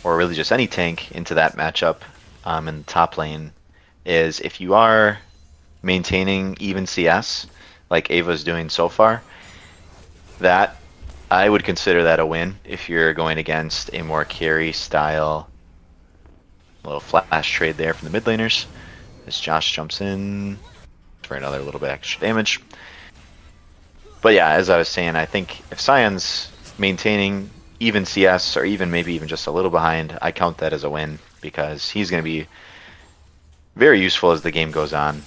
or really just any tank, into that matchup in the top lane is if you are maintaining even CS, like Ava's doing so far, that I would consider that a win if you're going against a more carry style little flash trade there from the mid laners. As Josh jumps in for another little bit extra damage. But yeah, as I was saying, I think if Scion's maintaining even CS or even maybe even just a little behind, I count that as a win because he's going to be very useful as the game goes on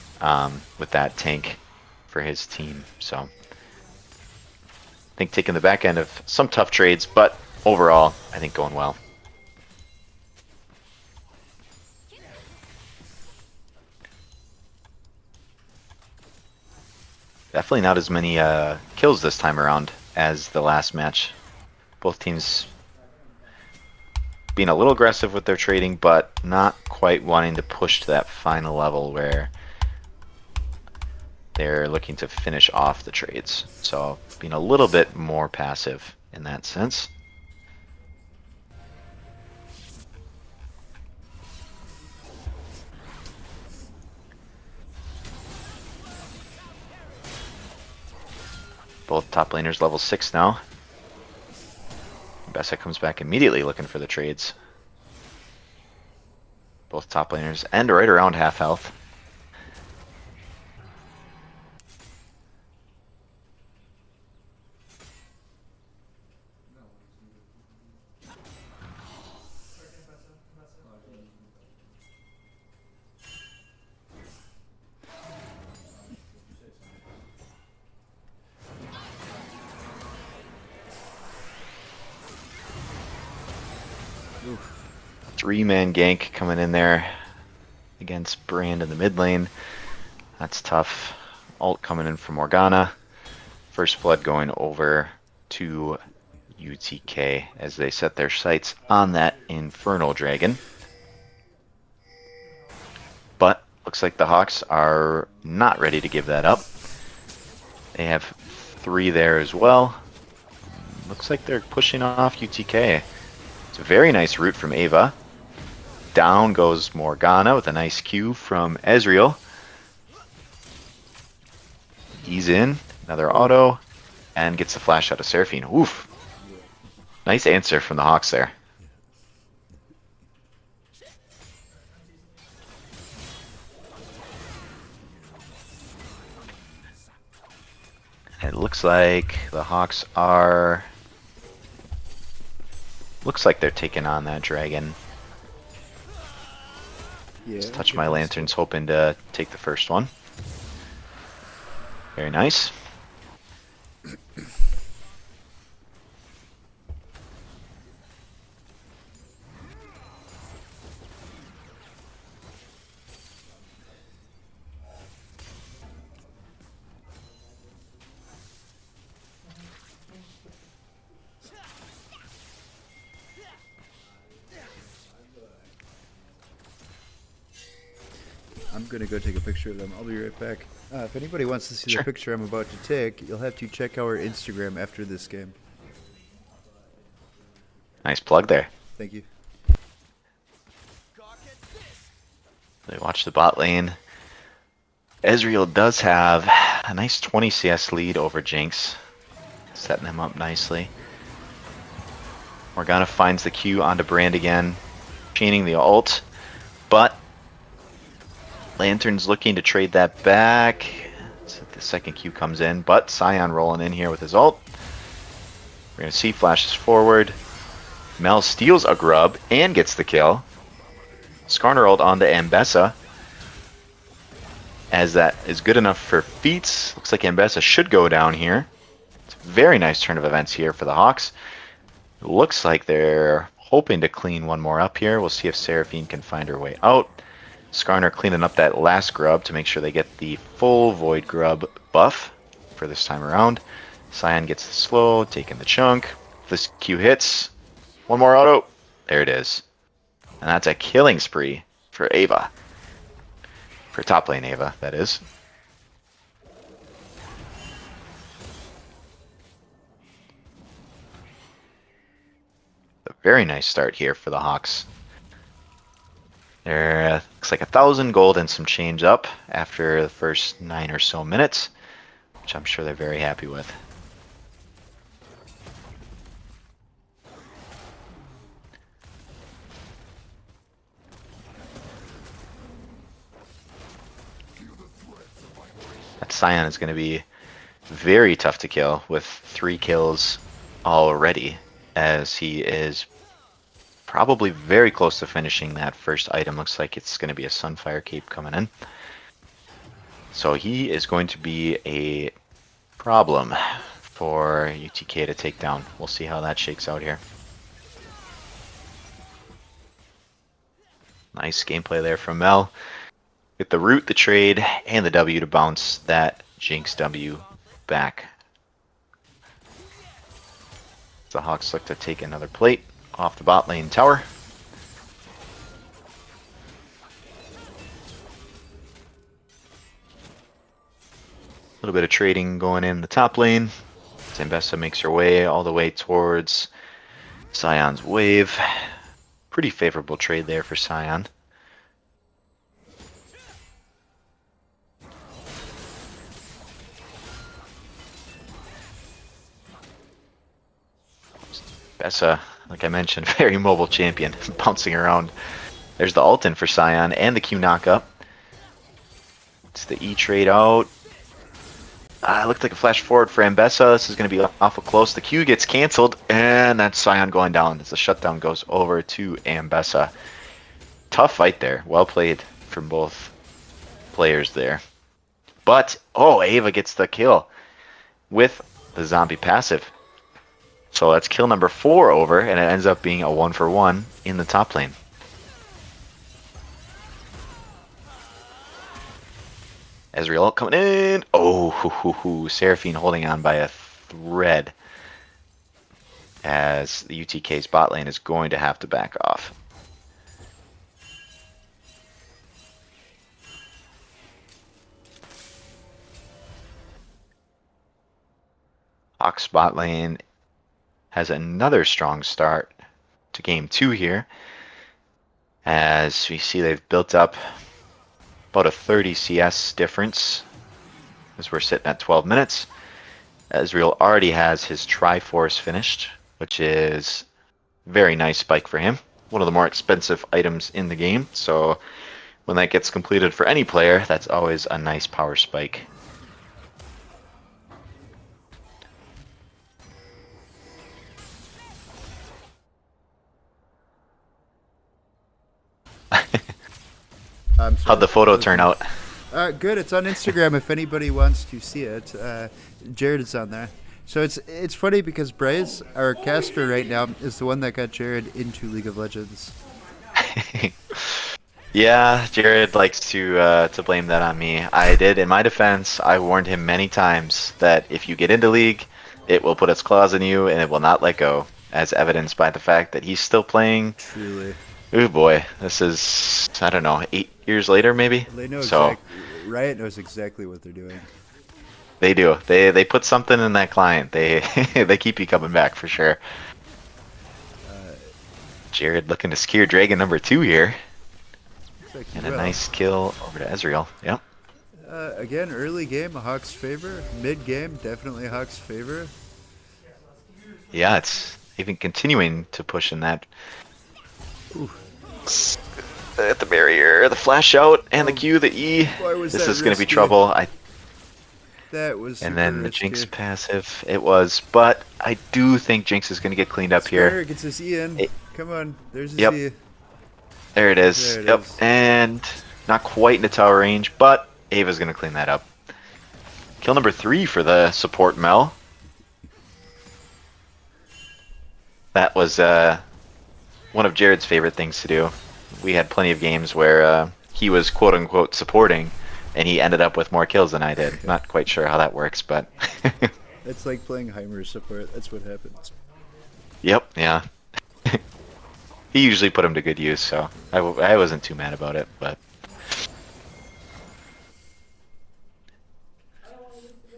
with that tank for his team. So I think taking the back end of some tough trades, but overall, I think going well. Definitely not as many kills this time around as the last match. Both teams being a little aggressive with their trading, but not quite wanting to push to that final level where they're looking to finish off the trades. So being a little bit more passive in that sense. Both top laners level 6 now. Bessa comes back immediately looking for the trades. Both top laners and right around half health. Three-man gank coming in there against Brand in the mid lane. That's tough. Ult coming in from Morgana. First blood going over to UTK as they set their sights on that Infernal Dragon. But looks like the Hawks are not ready to give that up. They have 3 there as well. Looks like they're pushing off UTK. It's a very nice route from Ava. Down goes Morgana with a nice Q from Ezreal. He's in, another auto, and gets the flash out of Seraphine. Oof. Nice answer from the Hawks there. It looks like the Hawks are... Looks like they're taking on that dragon. Yeah. Just touch my lanterns, hoping to take the first one. Very nice. I'm gonna go take a picture of them. I'll be right back. If anybody wants to see Sure. the picture I'm about to take, you'll have to check our Instagram after this game. Nice plug there. Thank you. They watch the bot lane. Ezreal does have a nice 20 CS lead over Jinx, setting him up nicely. Morgana finds the Q onto Brand again, chaining the ult, but Lantern's looking to trade that back. So the second Q comes in, but Scion rolling in here with his ult. We're going to see flashes forward. Mel steals a grub and gets the kill. Skarner ult onto Ambessa. As that is good enough for feats. Looks like Ambessa should go down here. It's a very nice turn of events here for the Hawks. It looks like they're hoping to clean one more up here. We'll see if Seraphine can find her way out. Skarner cleaning up that last grub to make sure they get the full Void Grub buff for this time around. Scion gets the slow, taking the chunk. This Q hits. One more auto. There it is. And that's a killing spree for Ava. For top lane Ava, that is. A very nice start here for the Hawks. There looks like 1,000 gold and some change up after the first 9 or so minutes, which I'm sure they're very happy with. That Scion is going to be very tough to kill with 3 kills already, as he is probably very close to finishing that first item. Looks like it's going to be a Sunfire Cape coming in. So he is going to be a problem for UTK to take down. We'll see how that shakes out here. Nice gameplay there from Mel. Get the root, the trade, and the W to bounce that Jinx W back. The Hawks look to take another plate off the bot lane tower. A little bit of trading going in the top lane. Zambessa makes her way all the way towards Scion's wave. Pretty favorable trade there for Scion. Bessa, like I mentioned, very mobile champion, bouncing around. There's the ult in for Scion and the Q knockup. It's the E trade out. It looked like a flash forward for Ambessa. This is going to be awful close. The Q gets canceled, and that's Scion going down as the shutdown goes over to Ambessa. Tough fight there. Well played from both players there. But, oh, Ava gets the kill with the zombie passive. So that's kill number 4 over, and it ends up being a 1-for-1 in the top lane. Ezreal coming in. Oh, Seraphine holding on by a thread, as the UTK's bot lane is going to have to back off. Hawks bot lane has another strong start to game 2 here, as we see they've built up about a 30 CS difference as we're sitting at 12 minutes. Ezreal already has his Triforce finished, which is very nice spike for him. One of the more expensive items in the game, so when that gets completed for any player, that's always a nice power spike. How'd the photo turn out? Good. It's on Instagram if anybody wants to see it. Jared is on there. So it's funny because Bryce, our caster right now, is the one that got Jared into League of Legends. Yeah, Jared likes to blame that on me. I did. In my defense, I warned him many times that if you get into League, it will put its claws in you and it will not let go, as evidenced by the fact that he's still playing. Truly. Oh boy, this is, I don't know, 8 years later maybe? They know So Riot knows exactly what they're doing. they do. They put something in that client. They they keep you coming back for sure. Jared looking to secure Dragon number 2 here. Like And a nice kill over to Ezreal. Yep. Again, early game, Hawks favor. Mid game, definitely Hawks favor. Yeah, it's even continuing to push in that. Ooh. At the barrier, the flash out, and the Q, the E. Why was This that is going to be risky? trouble. That was And super then the risky. Jinx passive, it was. But I do think Jinx is going to get cleaned up here. Square gets his E in. It- Come on, there's his Yep. E. There it is. There it Yep. is. And not quite into tower range, but Ava's going to clean that up. Kill number 3 for the support Mel. That was one of Jared's favorite things to do. We had plenty of games where he was quote-unquote supporting, and he ended up with more kills than I did. Not quite sure how that works, but... It's like playing Heimer's support. That's what happens. Yep, yeah. He usually put him to good use, so I wasn't too mad about it, but...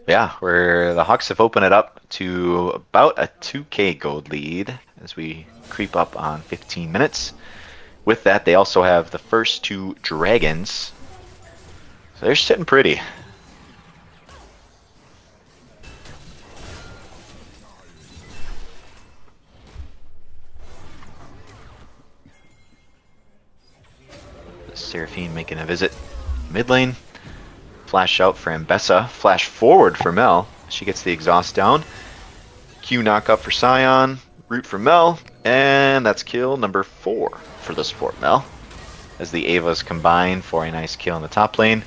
Yeah, the Hawks have opened it up to about a 2k gold lead as we creep up on 15 minutes. With that, they also have the first 2 dragons. So they're sitting pretty. Seraphine making a visit mid lane. Flash out for Ambessa. Flash forward for Mel. She gets the exhaust down. Q knock up for Scion. Root for Mel. And that's kill number 4 for the support Mel. As the Avas combine for a nice kill in the top lane.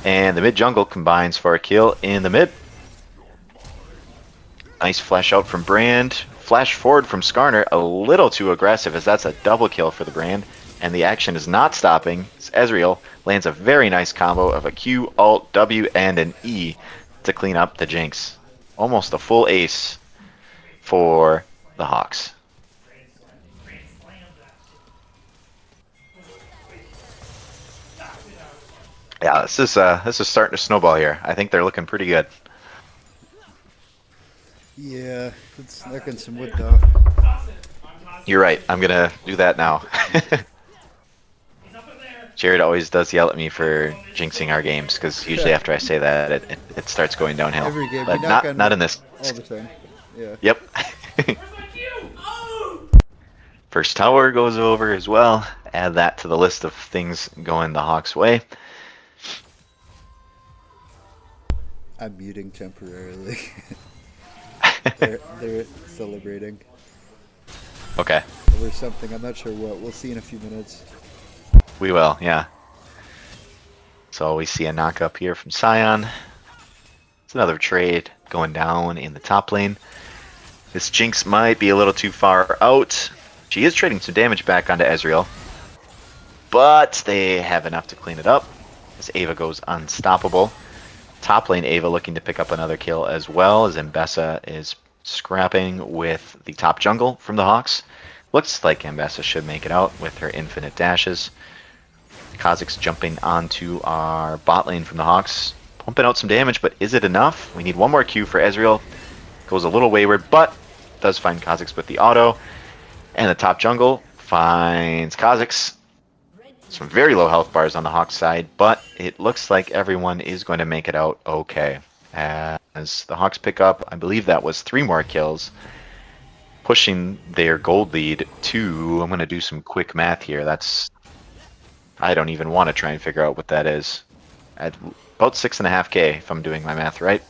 And the mid jungle combines for a kill in the mid. Nice flash out from Brand. Flash forward from Skarner. A little too aggressive as that's a double kill for the Brand. And the action is not stopping. As Ezreal lands a very nice combo of a Q, Alt, W, and an E to clean up the Jinx. Almost a full ace for the Hawks. Yeah, this is starting to snowball here. I think they're looking pretty good. Yeah, it's knocking some wood though. You're right. I'm gonna do that now. Jared always does yell at me for jinxing our games because usually after I say that, it starts going downhill. Every game, but we knock on not wood in this. all the time. Yeah. Yep. First tower goes over as well. Add that to the list of things going the Hawks' way. I'm muting temporarily. they're celebrating Okay. over something. I'm not sure what. We'll see in a few minutes. We will, yeah. So we see a knock up here from Scion. It's another trade going down in the top lane. This Jinx might be a little too far out. She is trading some damage back onto Ezreal. But they have enough to clean it up. As Ava goes unstoppable. Top lane Ava looking to pick up another kill as well, as Mbessa is scrapping with the top jungle from the Hawks. Looks like Mbessa should make it out with her infinite dashes. Kha'Zix jumping onto our bot lane from the Hawks. Pumping out some damage, but is it enough? We need one more Q for Ezreal. Goes a little wayward, but does find Kha'Zix with the auto. And the top jungle finds Kha'Zix. Some very low health bars on the Hawks side, but it looks like everyone is going to make it out okay. As the Hawks pick up, I believe that was 3 more kills, pushing their gold lead to, I'm going to do some quick math here. That's, I don't even want to try and figure out what that is. At about 6.5k, if I'm doing my math right.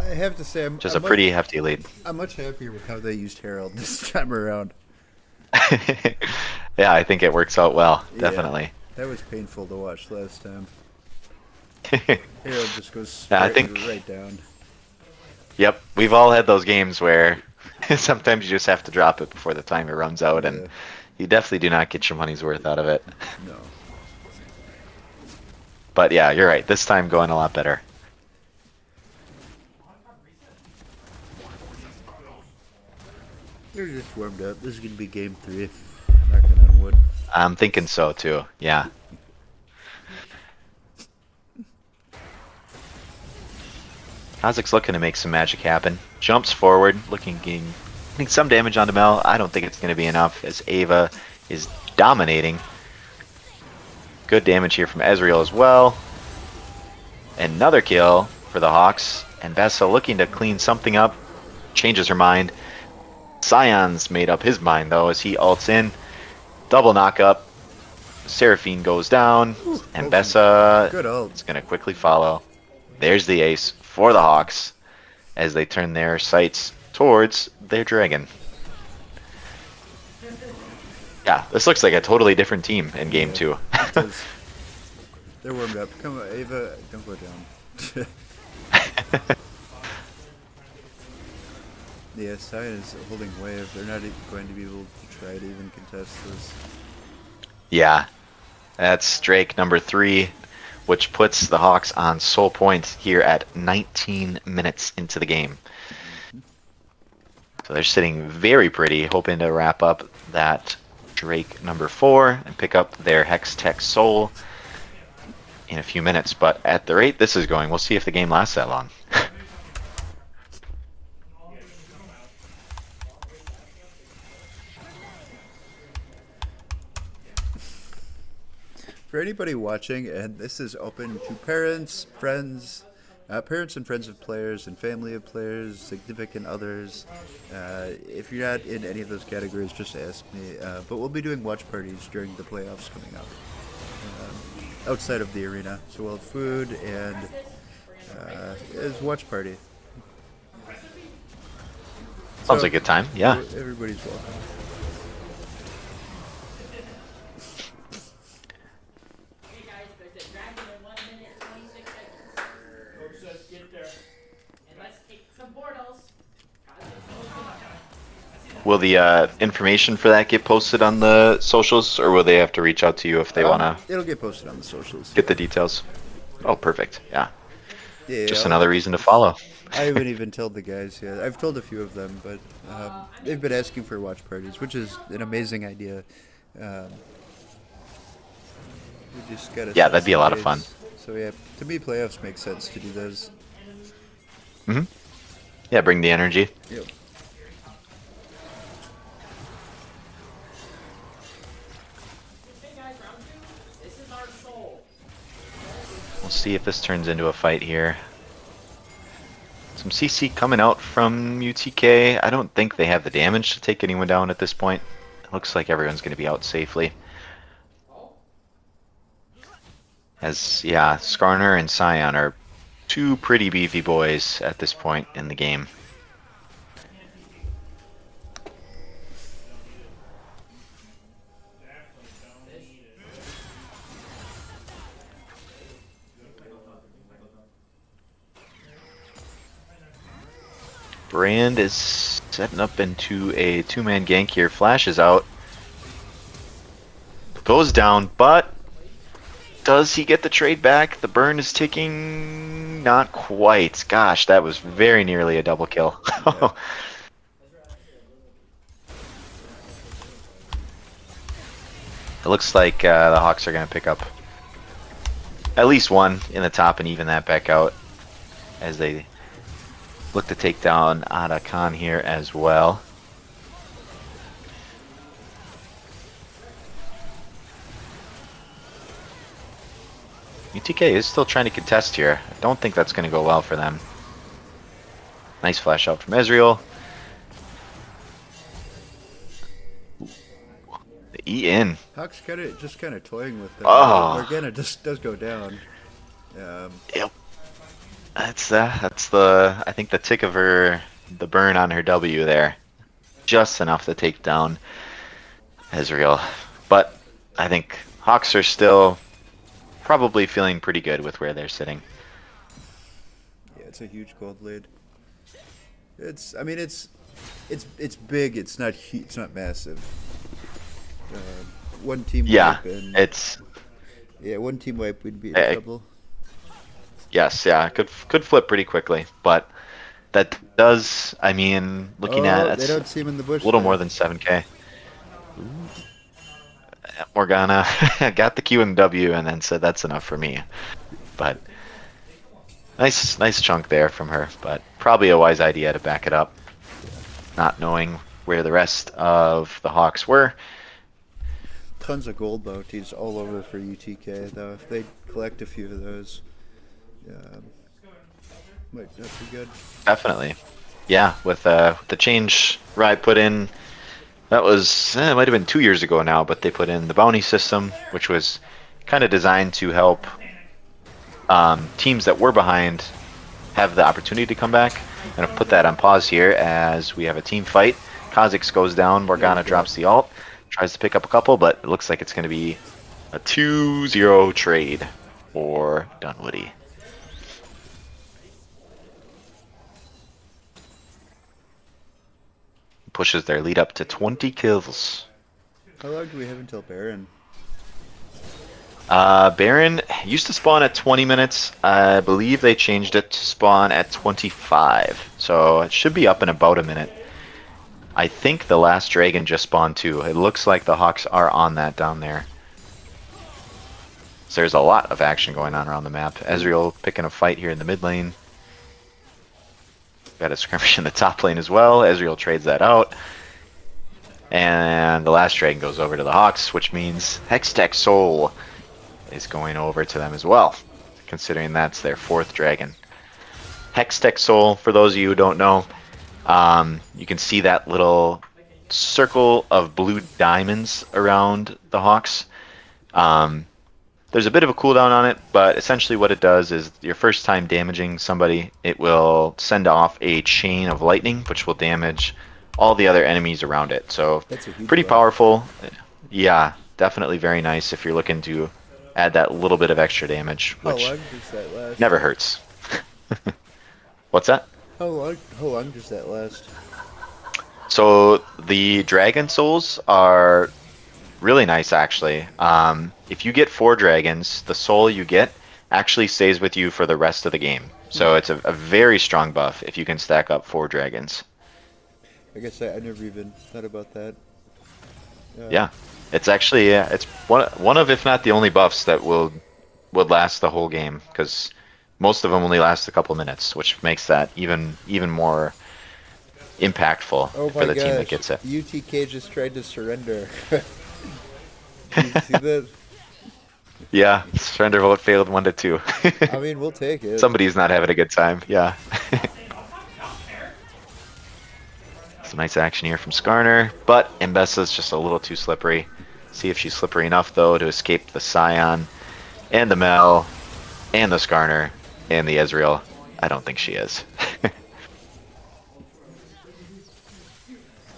I have to say, Just a pretty hefty lead. I'm much happier with how they used Herald this time around. Yeah, I think it works out well, Yeah, definitely. that was painful to watch last time. Herald just goes Yeah, right down. Yep, we've all had those games where sometimes you just have to drop it before the timer runs out, Yeah. and you definitely do not get your money's worth out of it. No. But yeah, you're right. This time going a lot better. They're just warmed up. This is going to be game 3. Knocking on wood. I'm thinking so too. Yeah. Kha'Zix looking to make some magic happen. Jumps forward, getting some damage onto Mel. I don't think it's going to be enough as Ava is dominating. Good damage here from Ezreal as well. Another kill for the Hawks. And Bessa looking to clean something up. Changes her mind. Scion's made up his mind though as he ults in. Double knock up. Seraphine goes down. And Bessa Good ult. is going to quickly follow. There's the ace for the Hawks as they turn their sights towards their dragon. Yeah, this looks like a totally different team in game 2. It does. They're warmed up. Come on, Ava, don't go down. Yeah, Sion is holding wave. They're not going to be able to try to even contest this. Yeah, that's Drake number 3, which puts the Hawks on sole point here at 19 minutes into the game. So they're sitting very pretty, hoping to wrap up that Drake number 4 and pick up their Hex Tech Soul in a few minutes. But at the rate this is going, we'll see if the game lasts that long. For anybody watching, and this is open to parents, friends, parents and friends of players and family of players, significant others. If you're not in any of those categories, just ask me. But we'll be doing watch parties during the playoffs coming up outside of the arena. So we'll have food and as watch party. Sounds like a good time. Yeah. Everybody's welcome. Hey guys, there's a dragon in 1 minute 26 seconds. Coach says get there. And let's take some portals. Will the information for that get posted on the socials, or will they have to reach out to you if they want to It'll get posted on the socials. get the details? Oh, perfect. Yeah. Yeah, Just I'll- another reason to follow. I haven't even told the guys yet. I've told a few of them, but they've been asking for watch parties, which is an amazing idea. We just gotta Yeah, set that'd be a some lot of fun. dates. So yeah, to me, playoffs make sense to do those. Hmm. Yeah, bring the energy. Yep. Hey guys, round 2. This is our soul. We'll see if this turns into a fight here. Some CC coming out from UTK. I don't think they have the damage to take anyone down at this point. It looks like everyone's going to be out safely. As, yeah, Skarner and Scion are two pretty beefy boys at this point in the game. Brand is setting up into a two-man gank here. Flash is out. Goes down, but does he get the trade back? The burn is ticking. Not quite. Gosh, that was very nearly a double kill. It looks like the Hawks are going to pick up at least one in the top and even that back out as they look to take down Ada Khan here as well. UTK is still trying to contest here. I don't think that's going to go well for them. Nice flash out from Ezreal. The E in. Hawk's just kind of toying with them. Oh. Morgana just does go down. Yep. That's the I think the tick of the burn on her W there, just enough to take down Ezreal. But I think Hawks are still probably feeling pretty good with where they're sitting. Yeah, it's a huge gold lead. I mean, it's big. It's not it's not massive. One team Yeah, wipe and one team wipe, we'd be in trouble. Yes, yeah, could flip pretty quickly, but that does, I mean, looking at they it, don't see him in the bush. a little there. more than 7k. Morgana got the Q and W and then said that's enough for me. But nice chunk there from her, but probably a wise idea to back it up, not knowing where the rest of the Hawks were. Tons of gold bounties all over for UTK though. If they collect a few of those, might not be good. Definitely. Yeah, with the change Riot put in, that was, it might have been 2 years ago now, but they put in the bounty system, which was kind of designed to help teams that were behind have the opportunity to come back. I'm going to put that on pause here as we have a team fight. Kha'Zix goes down, Morgana drops the ult, tries to pick up a couple, but it looks like it's going to be a 2-0 trade for Dunwoody. Pushes their lead up to 20 kills. How long do we have until Baron? Baron used to spawn at 20 minutes. I believe they changed it to spawn at 25. So it should be up in about a minute. I think the last dragon just spawned too. It looks like the Hawks are on that down there. So there's a lot of action going on around the map. Ezreal picking a fight here in the mid lane. Got a skirmish in the top lane as well. Ezreal trades that out. And the last dragon goes over to the Hawks, which means Hextech Soul is going over to them as well, considering that's their 4th dragon. Hextech Soul, for those of you who don't know, you can see that little circle of blue diamonds around the Hawks. There's a bit of a cooldown on it, but essentially what it does is your first time damaging somebody, it will send off a chain of lightning, which will damage all the other enemies around it. So That's a huge pretty buff. powerful. Yeah, definitely very nice if you're looking to add that little bit of extra damage, How which long does that last? never hurts. What's that? How long does that last? So the dragon souls are really nice, actually. If you get 4 dragons, the soul you get actually stays with you for the rest of the game. So it's a very strong buff if you can stack up 4 dragons. I guess I never even thought about that. Yeah, it's actually it's one of, if not the only buffs that would last the whole game, because most of them only last a couple minutes, which makes that even more impactful Oh for my the team that gosh, gets it. UTK just tried to surrender. Did you see that? Yeah, surrender vote failed 1-2. I mean, we'll take it. Somebody's not having a good time. Yeah. Some nice action here from Skarner, but Mbessa's just a little too slippery. See if she's slippery enough, though, to escape the Scion and the Mel and the Skarner and the Ezreal. I don't think she is.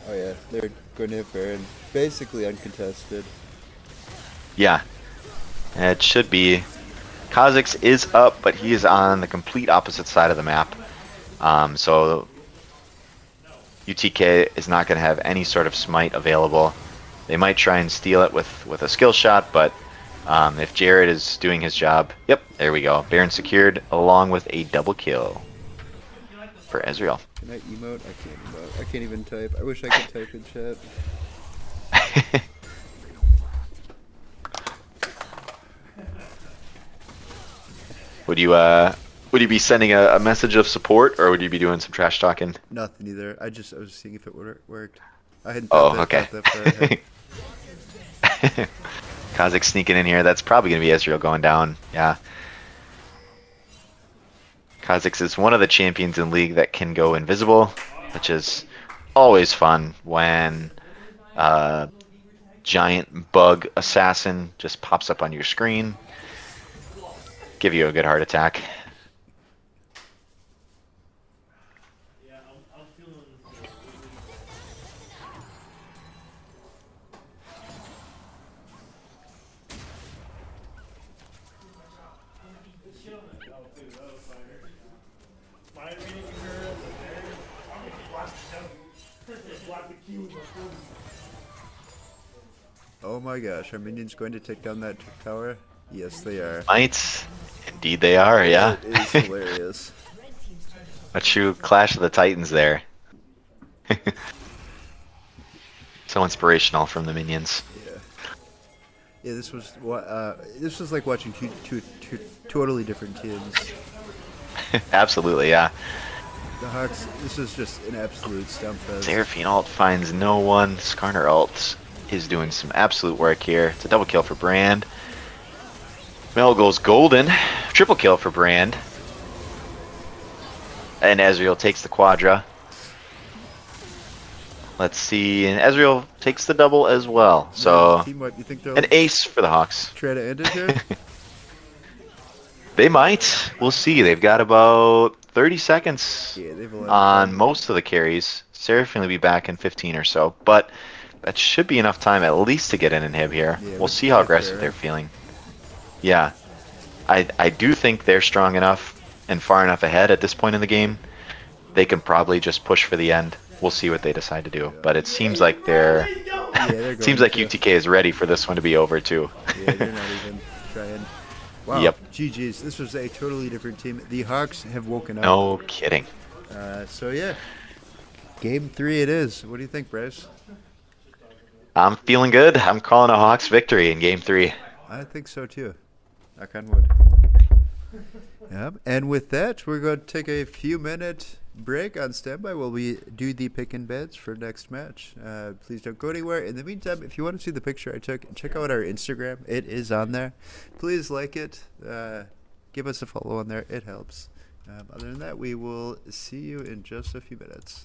Oh yeah, they're going to hit Baron. Basically uncontested. Yeah. It should be. Kha'Zix is up, but he is on the complete opposite side of the map. So UTK is not going to have any sort of smite available. They might try and steal it with a skill shot, but if Jared is doing his job, yep, there we go. Baron secured along with a double kill for Ezreal. Can I emote? I can't emote. I can't even type. I wish I could type in chat. Would you be sending a message of support, or would you be doing some trash talking? Nothing either. I was seeing if it worked. I hadn't Oh, thought okay. that far ahead. Kha'Zix sneaking in here. That's probably going to be Ezreal going down. Yeah. Kha'Zix is one of the champions in League that can go invisible, which is always fun when giant bug assassin just pops up on your screen. Give you a good heart attack. Yeah, I'm feeling. Oh, dude, that was fire. My reading girl, I'm gonna block the block the Q with my phone. Oh my gosh, are minions going to take down that tower? Yes, they are. Might. Indeed they are, yeah. It is hilarious. A true Clash of the Titans there. So inspirational from the minions. Yeah. Yeah, this was like watching two totally different teams. Absolutely, yeah. The Hawks, this is just an absolute stump fest. Seraphine ult finds no one. Skarner ult is doing some absolute work here. It's a double kill for Brand. Mel goes golden. Triple kill for Brand. And Ezreal takes the quadra. Let's see. And Ezreal takes the double as well. So Team wipe, you think they'll an ace for the Hawks. try to end it here? They might. We'll see. They've got about 30 seconds Yeah, they've a lot of on time. most of the carries. Seraphine will be back in 15 or so. But that should be enough time at least to get an inhib here. Yeah, We'll with see how aggressive Panther. they're feeling. Yeah. I do think they're strong enough and far enough ahead at this point in the game. They can probably just push for the end. We'll see what they decide to do. But it seems like they're seems going like to. UTK is ready for this one to be over too. Yeah, they're not even trying. Wow. Yep. GG's. This was a totally different team. The Hawks have woken up. No kidding. So yeah, game 3 it is. What do you think, Bryce? I'm feeling good. I'm calling a Hawks victory in game 3. I think so too. Knock on wood. Yep. And with that, we're going to take a few minute break on standby while we do the pick and bets for next match. Please don't go anywhere. In the meantime, if you want to see the picture I took, check out our Instagram. It is on there. Please like it. Give us a follow on there. It helps. Other than that, we will see you in just a few minutes.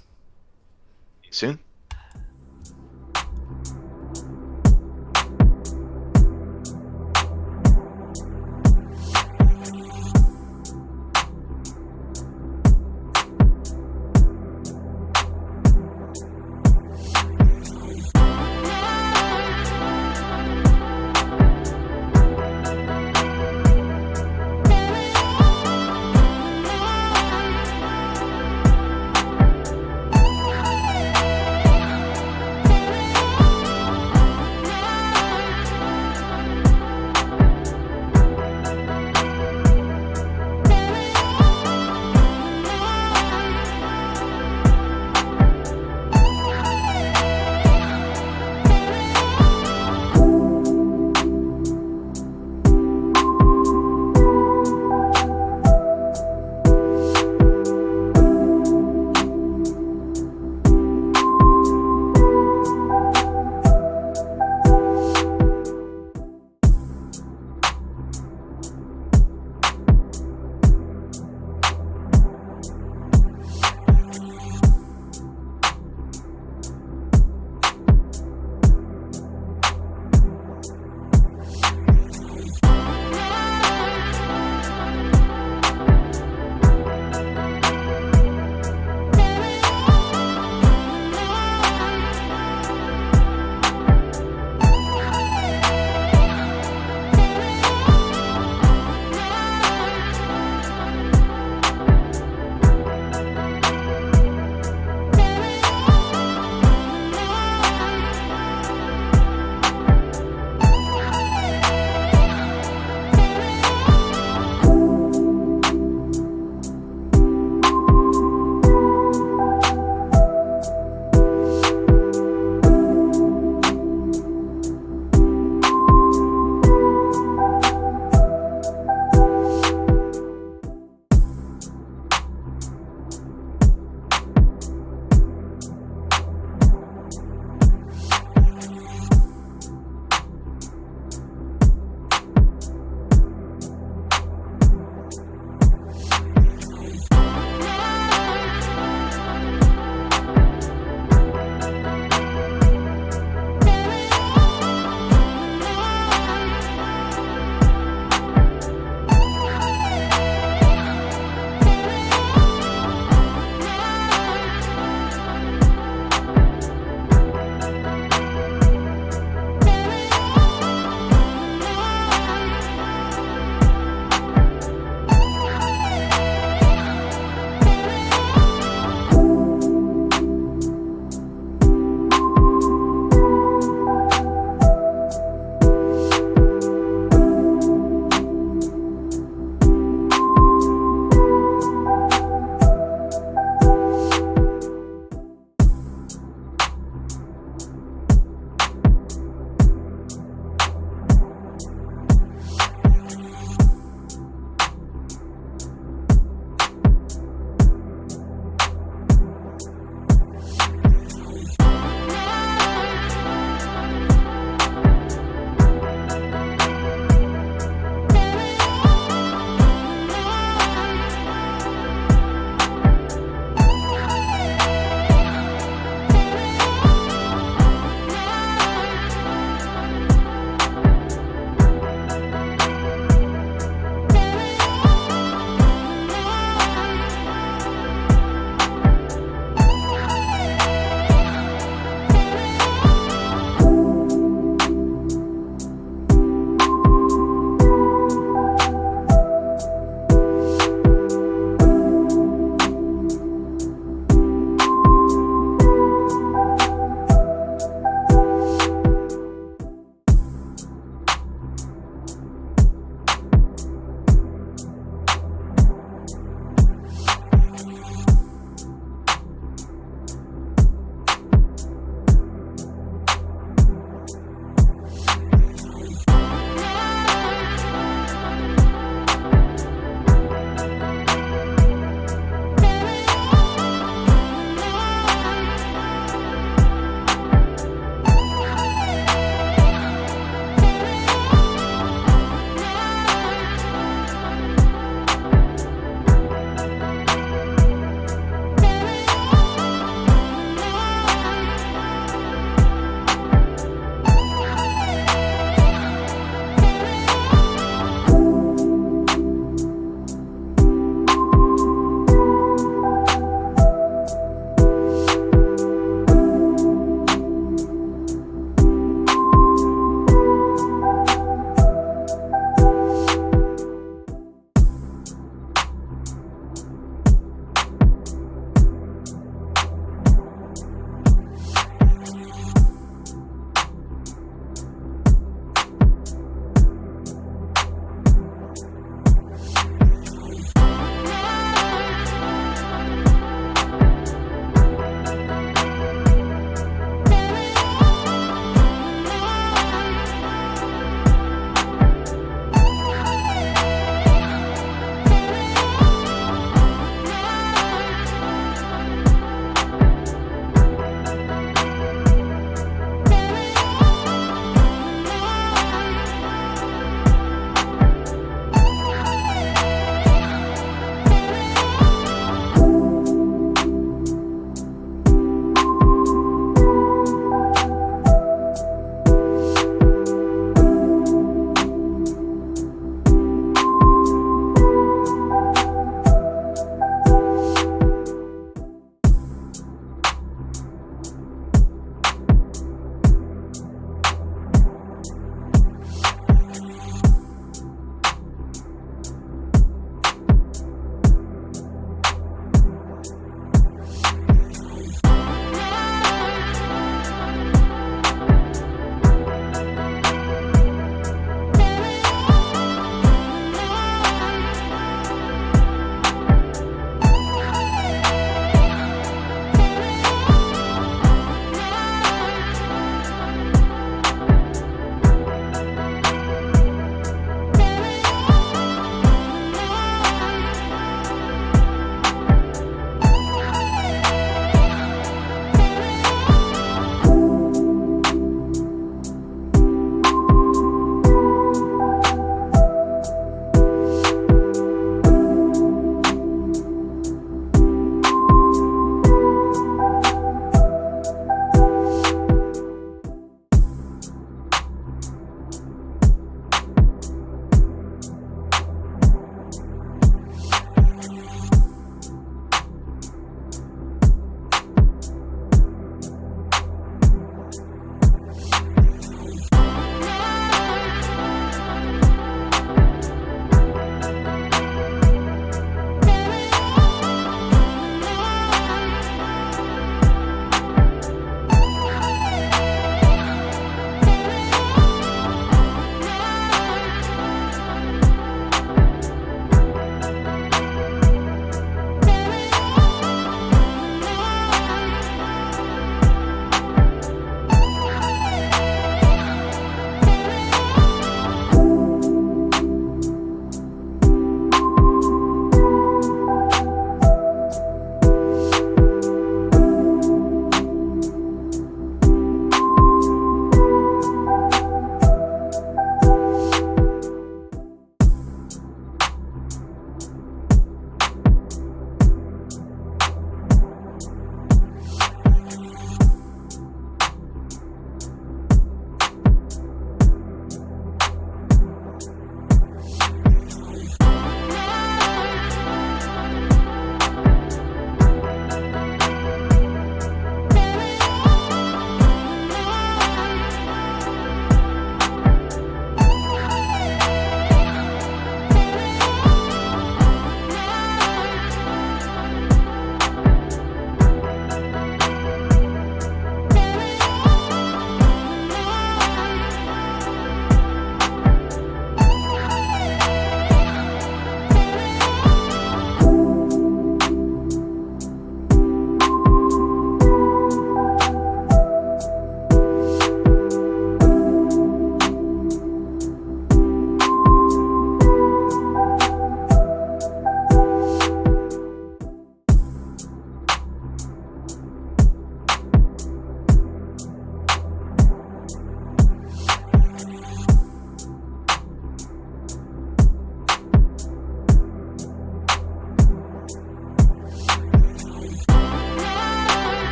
Soon.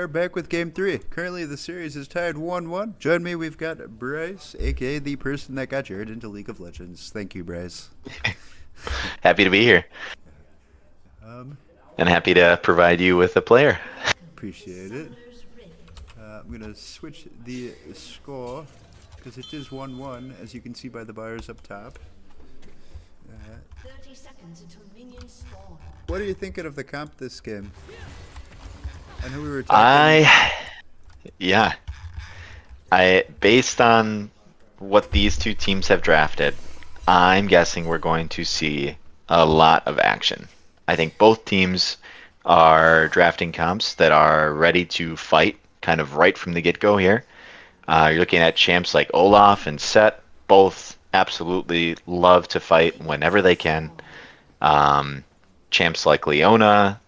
are back with Game 3. Currently, the series is tied 1-1. Join me, we've got Bryce, a.k.a. the person that got Jared into League of Legends. Thank you, Bryce. Happy to be here. And happy to provide you with a player. Appreciate it. I'm going to switch the score, because it is 1-1, as you can see by the bars up top. 30 seconds until minions spawn. What are you thinking of the comp this game? I know we were talking... Based on what these two teams have drafted, I'm guessing we're going to see a lot of action. I think both teams are drafting comps that are ready to fight kind of right from the get-go here. You're looking at champs like Olaf and Set, both absolutely love to fight whenever they can. Champs like Leona,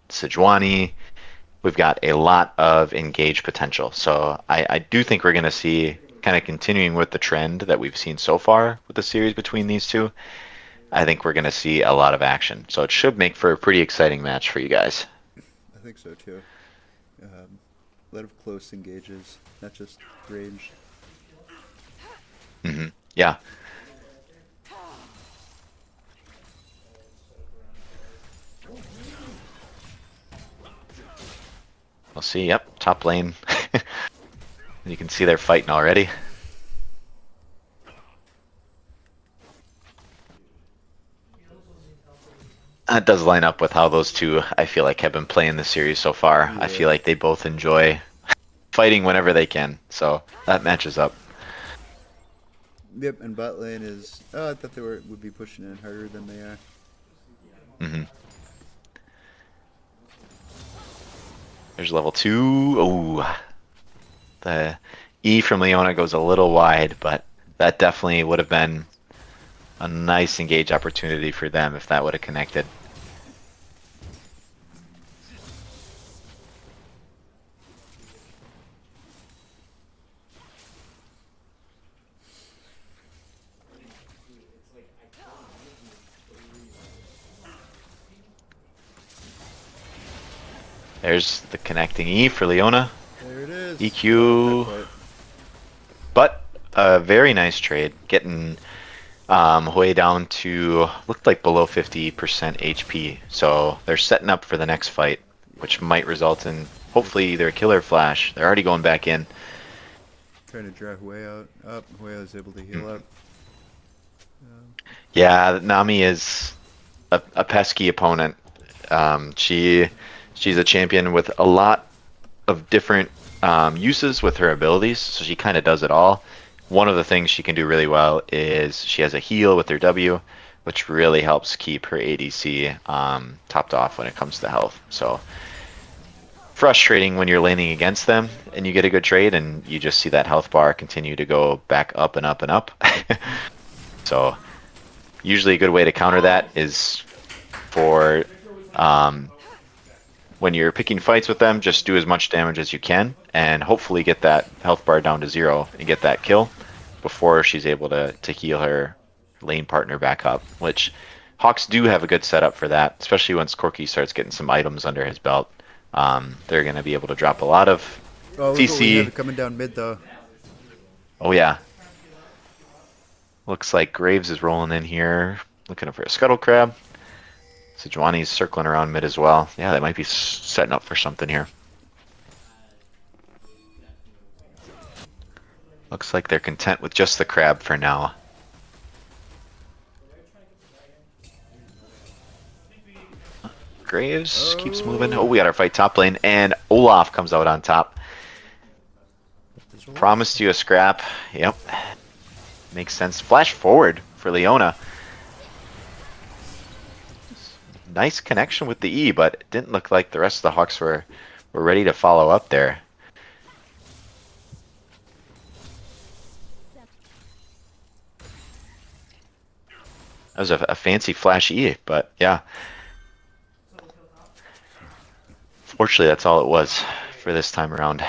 Sejuani, we've got a lot of engaged potential. So I do think we're going to see, kind of continuing with the trend that we've seen so far with the series between these two, I think we're going to see a lot of action. So it should make for a pretty exciting match for you guys. I think so too. A lot of close engages, not just range. Yeah. We'll see. Yep, top lane. You can see they're fighting already. That does line up with how those two, I feel like, have been playing the series so far. Yeah. I feel like they both enjoy fighting whenever they can. So that matches up. Yep, and bot lane is... Oh, I thought they would be pushing in harder than they are. There's level 2. Oh, the E from Leona goes a little wide, but that definitely would have been a nice engage opportunity for them if that would have connected. There's the connecting E for Leona. There it is. EQ. But a very nice trade, getting Hui down to, looked like below 50% HP. So they're setting up for the next fight, which might result in hopefully either a killer flash. They're already going back in. Trying to draw Hui out. Oh, Hui was able to heal up. Yeah, Nami is a pesky opponent. She's a champion with a lot of different uses with her abilities, so she kind of does it all. One of the things she can do really well is she has a heal with her W, which really helps keep her ADC topped off when it comes to health. So frustrating when you're laning against them and you get a good trade and you just see that health bar continue to go back up and up and up. So usually a good way to counter that is for when you're picking fights with them, just do as much damage as you can and hopefully get that health bar down to 0 and get that kill before she's able to heal her lane partner back up, which Hawks do have a good setup for that, especially once Corki starts getting some items under his belt. They're going to be able to drop a lot of CC. Coming down mid though. Oh yeah. Looks like Graves is rolling in here, looking for a scuttle crab. Sejuani's circling around mid as well. Yeah, they might be setting up for something here. Looks like they're content with just the crab for now. Graves keeps moving. Oh, we got our fight top lane, and Olaf comes out on top. Promised you a scrap. Yep. Makes sense. Flash forward for Leona. Nice connection with the E, but it didn't look like the rest of the Hawks were ready to follow up there. That was a fancy flash E, but yeah. Fortunately, that's all it was for this time around.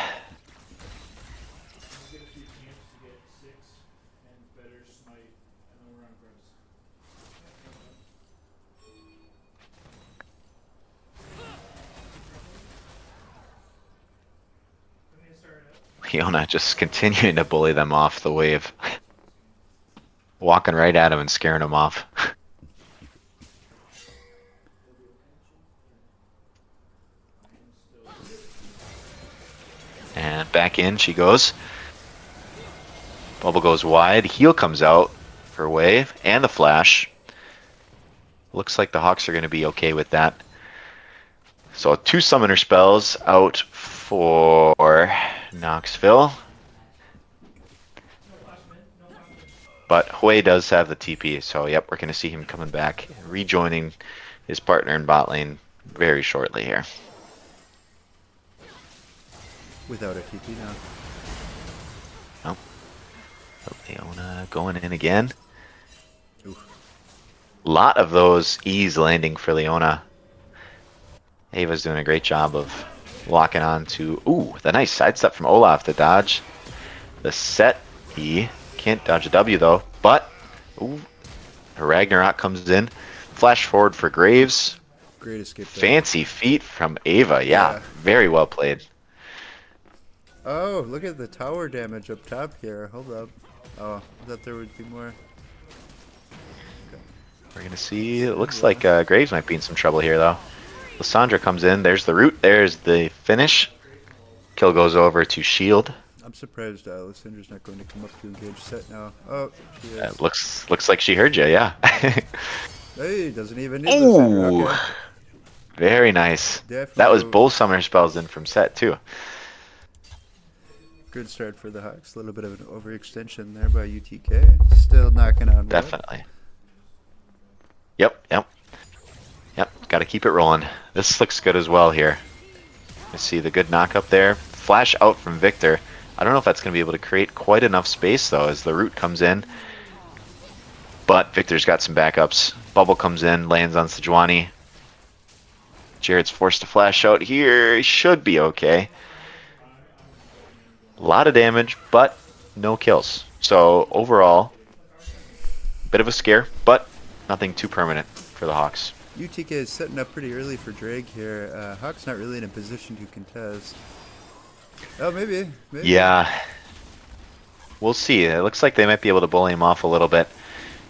Leona just continuing to bully them off the wave. Walking right at him and scaring him off. And back in she goes. Bubble goes wide. Heal comes out for wave and the flash. Looks like the Hawks are going to be okay with that. So 2 summoner spells out for Knoxville. But Hui does have the TP, so yep, we're going to see him coming back, rejoining his partner in bot lane very shortly here. Without a TP now. Oh. Leona going in again. Oof. Lot of those E's landing for Leona. Ava's doing a great job of locking on to... Ooh, the nice sidestep from Olaf to dodge the set E. Can't dodge a W though, but... Ooh, Ragnarok comes in. Flash forward for Graves. Great escape there. Fancy feet from Ava, yeah. Very well played. Oh, look at the tower damage up top here. Hold up. Oh, I thought there would be more. We're going to see... It looks like Graves might be in some trouble here though. Lysandra comes in. There's the root. There's the finish. Kill goes over to Shield. I'm surprised Lysandra's not going to come up to engage set now. Oh, she is. Looks like she heard you, yeah. Hey, doesn't even need the center. Ooh, Okay. very nice. Definitely That was both summoner spells in from set too. Good start for the Hawks. A little bit of an overextension there by UTK. Still knocking on wood. Definitely. Yep. Got to keep it rolling. This looks good as well here. Let's see the good knock up there. Flash out from Victor. I don't know if that's going to be able to create quite enough space though as the root comes in. But Victor's got some backups. Bubble comes in, lands on Sejuani. Jared's forced to flash out here. He should be okay. A lot of damage, but no kills. So overall, bit of a scare, but nothing too permanent for the Hawks. UTK is setting up pretty early for drag here. Hawks not really in a position to contest. Oh, maybe. Yeah. We'll see. It looks like they might be able to bully him off a little bit.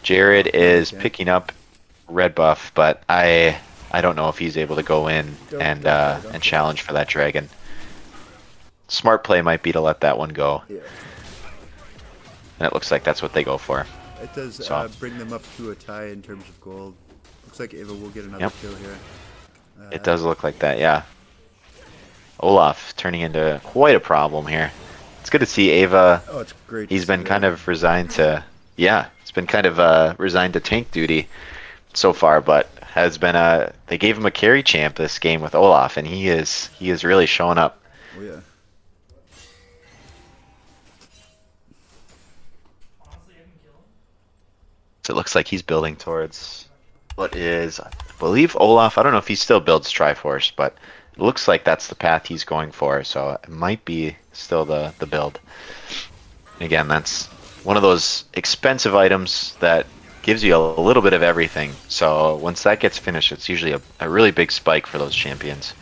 Jared is picking up red buff, but I don't know if he's able to go in and challenge for that dragon. Smart play might be to let that one go. Yeah. And it looks like that's what they go for. It does So. bring them up to a tie in terms of gold. Looks like Ava will get another kill here. It does look like that, yeah. Olaf turning into quite a problem here. It's good to see Ava. Oh, it's great. He's been kind of resigned to, it's been kind of resigned to tank duty so far, but has been they gave him a carry champ this game with Olaf, and he is really showing up. Oh yeah. So it looks like he's building towards what is, I believe, Olaf. I don't know if he still builds Triforce, but it looks like that's the path he's going for. So it might be still the build. Again, that's one of those expensive items that gives you a little bit of everything. So once that gets finished, it's usually a really big spike for those champions.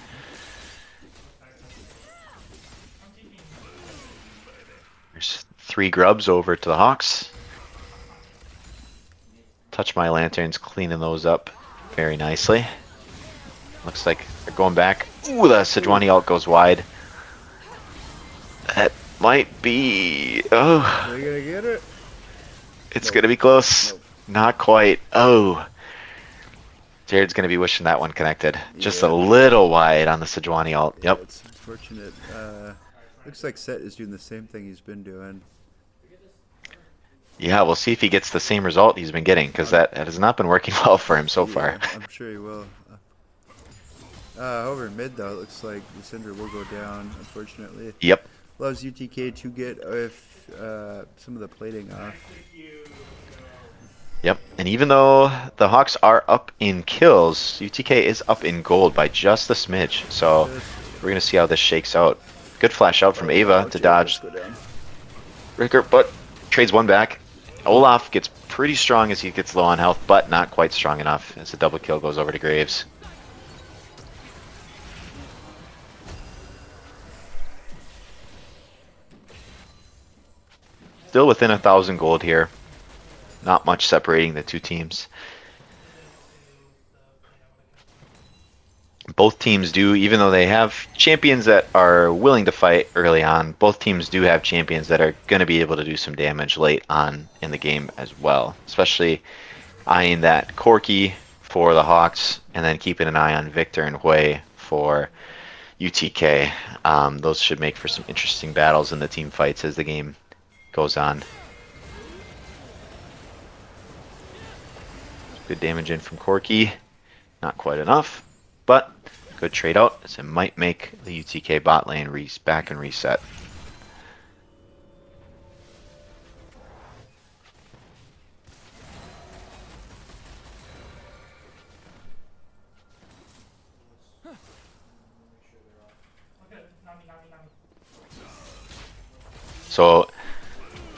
There's 3 grubs over to the Hawks. Touch my lanterns, cleaning those up very nicely. Looks like they're going back. Ooh, the Sejuani ult goes wide. That might be... Oh. Are you gonna get it? It's gonna be close. Nope. Not quite. Oh. Jared's gonna be wishing that one connected. Just Yeah. a little wide on the Sejuani ult. Yeah, Yep. it's unfortunate. Looks like Set is doing the same thing he's been doing. Yeah, we'll see if he gets the same result he's been getting, because that has not been working well for him so far. Yeah, I'm sure he will. Over in mid though, it looks like Lysandra will go down, unfortunately. Yep. Allows UTK to get some of the plating off. Yep. And even though the Hawks are up in kills, UTK is up in gold by just a smidge. So we're going to see how this shakes out. Good flash out from Ava to dodge Ricker, but trades one back. Olaf gets pretty strong as he gets low on health, but not quite strong enough as the double kill goes over to Graves. still within 1,000 gold here. Not much separating the two teams. Both teams do, even though they have champions that are willing to fight early on, both teams do have champions that are going to be able to do some damage late on in the game as well. Especially eyeing that Corky for the Hawks, and then keeping an eye on Victor and Hui for UTK. Those should make for some interesting battles in the team fights as the game goes on. Good damage in from Corky. Not quite enough, but good trade out, as it might make the UTK bot lane back and reset. So,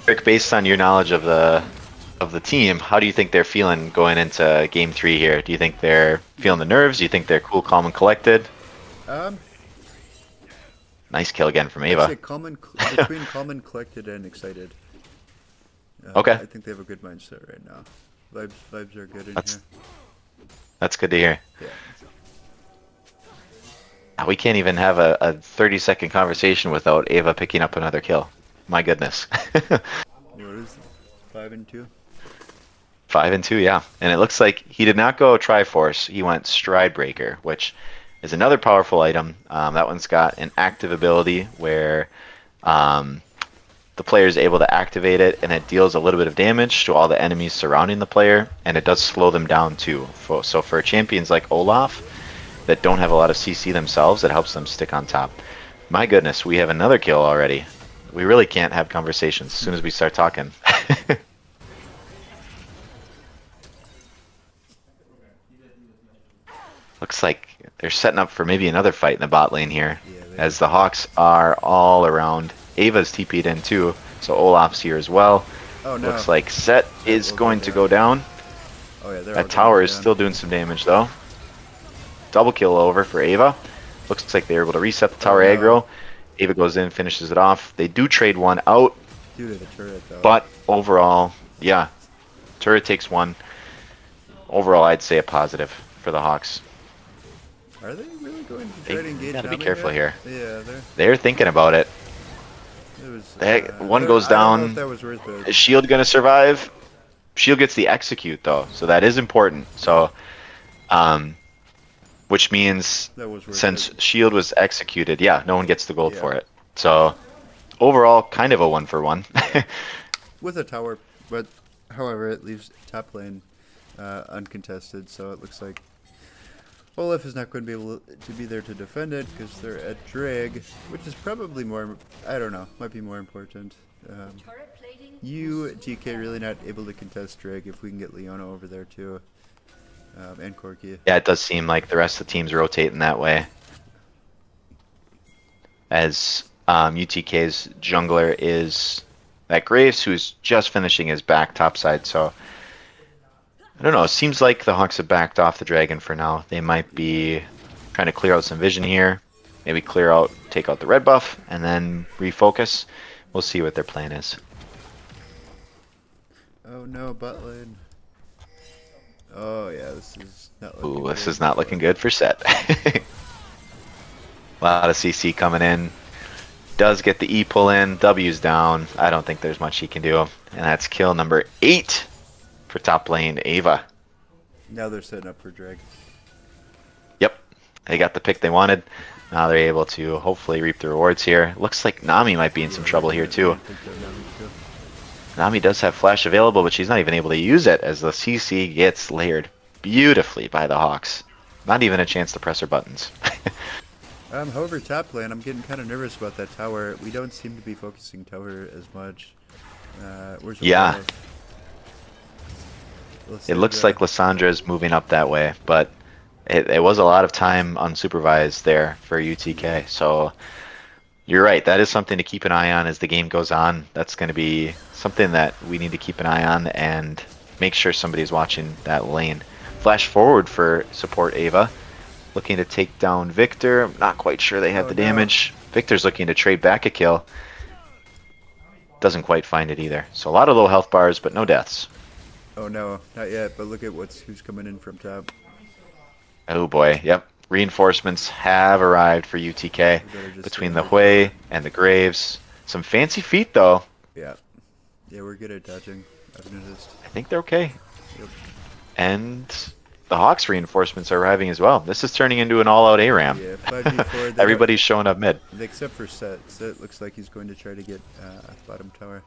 Rick, based on your knowledge of the team, how do you think they're feeling going into Game 3 here? Do you think they're feeling the nerves? Do you think they're cool, calm, and collected? Nice kill again from Ava. I'd say between calm and collected and excited. Okay. I think they have a good mindset right now. Vibes are good in here. That's good to hear. Yeah. We can't even have a 30-second conversation without Ava picking up another kill. My goodness. What is it? 5 and 2? 5 and 2, yeah. And it looks like he did not go Triforce. He went Stride Breaker, which is another powerful item. That one's got an active ability where the player is able to activate it, and it deals a little bit of damage to all the enemies surrounding the player, and it does slow them down too. So for champions like Olaf that don't have a lot of CC themselves, it helps them stick on top. My goodness, we have another kill already. We really can't have conversations as soon as we start talking. Looks like they're setting up for maybe another fight in the bot lane here, as the Hawks are all around. Ava's TP'd in too, so Olaf's here as well. Oh, no. Looks like Set is going to go down. Oh, yeah, That tower is still doing some damage though. Double kill over for Ava. Looks like they're able to reset the tower aggro. Ava goes in, finishes it off. They do trade one out, Due to the turret, though. but overall, yeah, turret takes one. Overall, I'd say a positive for the Hawks. Are they really going to try to engage? Gotta be Nami careful yet? here. Yeah, They're thinking about it. it was. One goes I don't know down. if that was worth it. Is Shield gonna survive? Shield gets the execute though, so that is important. So, which means That was worth since it. Shield was executed, yeah, no one gets the gold Yeah. for it. So, overall, kind of a 1-for-1. With a tower, but however, it leaves top lane uncontested, so it looks like Olaf is not going to be able to be there to defend it because they're at drag, which is probably more, I don't know, might be more important. Turret plating. UTK really not able to contest drag if we can get Leona over there too, and Corky. Yeah, it does seem like the rest of the team's rotating that way. As UTK's jungler is that Graves, who's just finishing his back topside, so I don't know, it seems like the Hawks have backed off the dragon for now. They might be trying to clear out some vision here, maybe take out the red buff, and then refocus. We'll see what their plan is. Oh no, bot lane. Oh yeah, this is not looking Ooh, this good. is not looking good for Set. A lot of CC coming in. Does get the E pull in. W's down. I don't think there's much he can do. And that's kill number 8 for top lane Ava. Now they're setting up for drag. Yep, they got the pick they wanted. Now they're able to hopefully reap the rewards here. Looks like Nami might be in some trouble here too. Nami does have flash available, but she's not even able to use it as the CC gets layered beautifully by the Hawks. Not even a chance to press her buttons. However, top lane, I'm getting kind of nervous about that tower. We don't seem to be focusing tower as much. Where's Yeah. Olaf? It looks like Lysandra moving up that way, but it was a lot of time unsupervised there for UTK. So you're right. That is something to keep an eye on as the game goes on. That's going to be something that we need to keep an eye on and make sure somebody's watching that lane. Flash forward for support Ava. Looking to take down Victor. I'm not quite sure they have the damage. Victor's looking to trade back a kill. doesn't quite find it either. So a lot of low health bars, but no deaths. Oh no, not yet. But look at who's coming in from top. Oh boy, yep. Reinforcements have arrived for UTK better just between stay the under Hui and the Graves. Some fancy feet though. Yeah, yeah, we're good at dodging. I've noticed. I think they're okay. Yep. And the Hawks reinforcements are arriving as well. This is turning into an all-out ARAM. Yeah, 5v4. they Everybody's showing up mid. don't- Except for Set. Set looks like he's going to try to get bottom tower.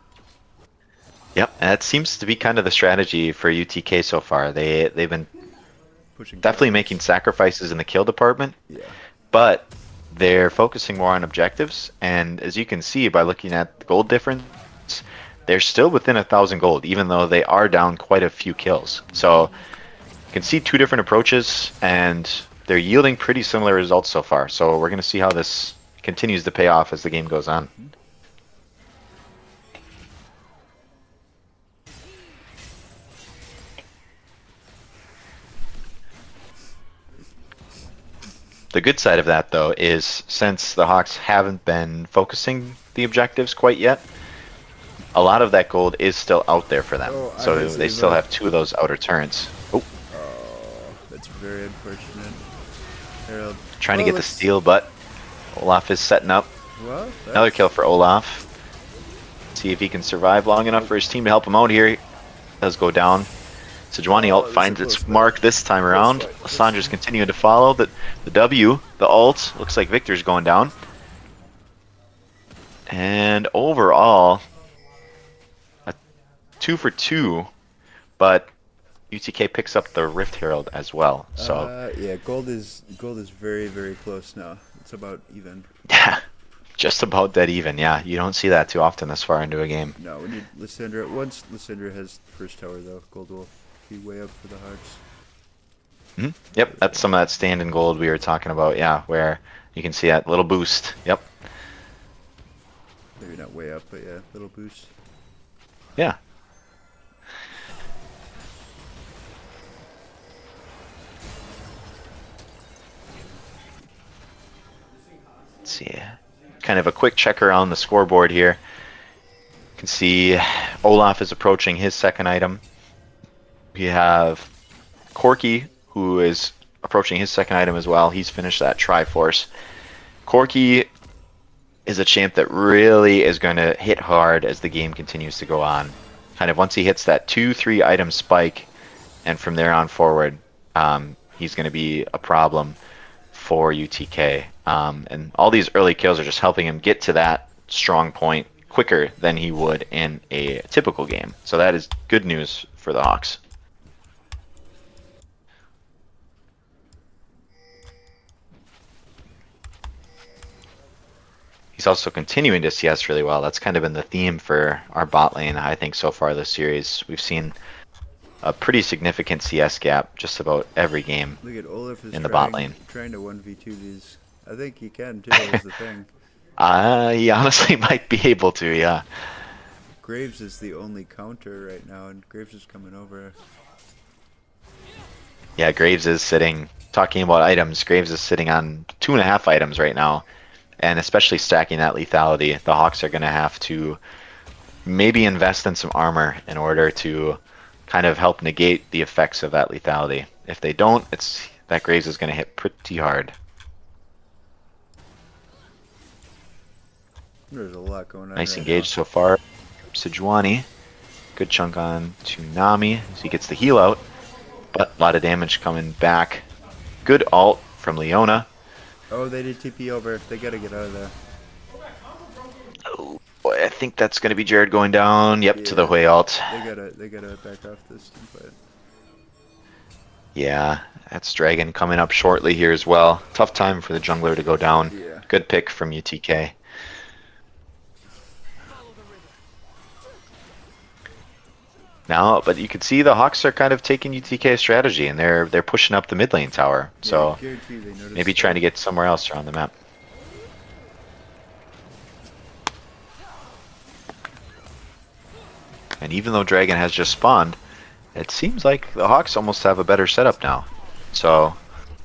Yep, and that seems to be kind of the strategy for UTK so far. They've been Pushing. definitely towers. making sacrifices in the kill department, Yeah. but they're focusing more on objectives. And as you can see by looking at the gold difference, they're still within 1,000 gold, even though they are down quite a few kills. So you can see two different approaches, and they're yielding pretty similar results so far. So we're going to see how this continues to pay off as the game goes on. The good side of that, though, is since the Hawks haven't been focusing the objectives quite yet, a lot of that gold is still out there for them. Oh, I So missed they it, still but- have two of those outer turrets. Oh, Oh, that's very unfortunate. Harold. trying to Oh, get the let's- steal, but Olaf is setting up. Well, Another kill for Olaf. See if he can survive long enough for his team to help him out here. He does go down. Sejuani Oh, ult this is finds a its close mark this time around. fight, close Lissandra's continuing to follow. The W, the ult, looks like Victor's going down. And overall, a 2 for 2, but UTK picks up the Rift Herald as well. So yeah, gold is very, very close now. It's about even. yeah, just about dead even. Yeah, you don't see that too often this far into a game. No, we need Lysandra. Once Lysandra has first tower, though, gold will be way up for the Hawks. Yep, that's some of that stand in gold we were talking about. Yeah, where you can see that little boost. Yep. Maybe not way up, but yeah, little boost. Yeah. Let's see. Kind of a quick check around the scoreboard here. You can see Olaf is approaching his second item. We have Corky, who is approaching his second item as well. He's finished that Triforce. Corky is a champ that really is going to hit hard as the game continues to go on. Kind of once he hits that 2-3 item spike, and from there on forward, he's going to be a problem for UTK. And all these early kills are just helping him get to that strong point quicker than he would in a typical game. So that is good news for the Hawks. He's also continuing to CS really well. That's kind of been the theme for our bot lane, I think, so far this series. We've seen a pretty significant CS gap just about every game. Look at Olaf is In the bot trying- lane. trying to 1v2 these. I think he can too. Is the thing. He honestly might be able to, yeah. Graves is the only counter right now, and Graves is coming over. Yeah, Graves is sitting, talking about items, Graves is sitting on 2.5 items right now. And especially stacking that lethality, the Hawks are going to have to maybe invest in some armor in order to kind of help negate the effects of that lethality. If they don't, it's that Graves is going to hit pretty hard. There's a lot going on. Nice right engage so far. Sejuani, good chunk on to Nami as he gets the heal out, but a lot of damage coming back. Good ult from Leona. now. Oh, they did TP over. They gotta get out of there. Oh boy, I think that's going to be Jared going down. Yep, to the Yeah. Hui ult. They gotta back off this team fight. Yeah, that's Dragon coming up shortly here as well. Tough time for the jungler to go down. Yeah. Good pick from UTK. Now, but you can see the Hawks are kind of taking UTK strategy, and they're pushing up the mid lane tower. So Yeah, guarantee they noticed maybe trying to get somewhere else around the map. And even though Dragon has just spawned, it seems like the Hawks almost have a better setup now. So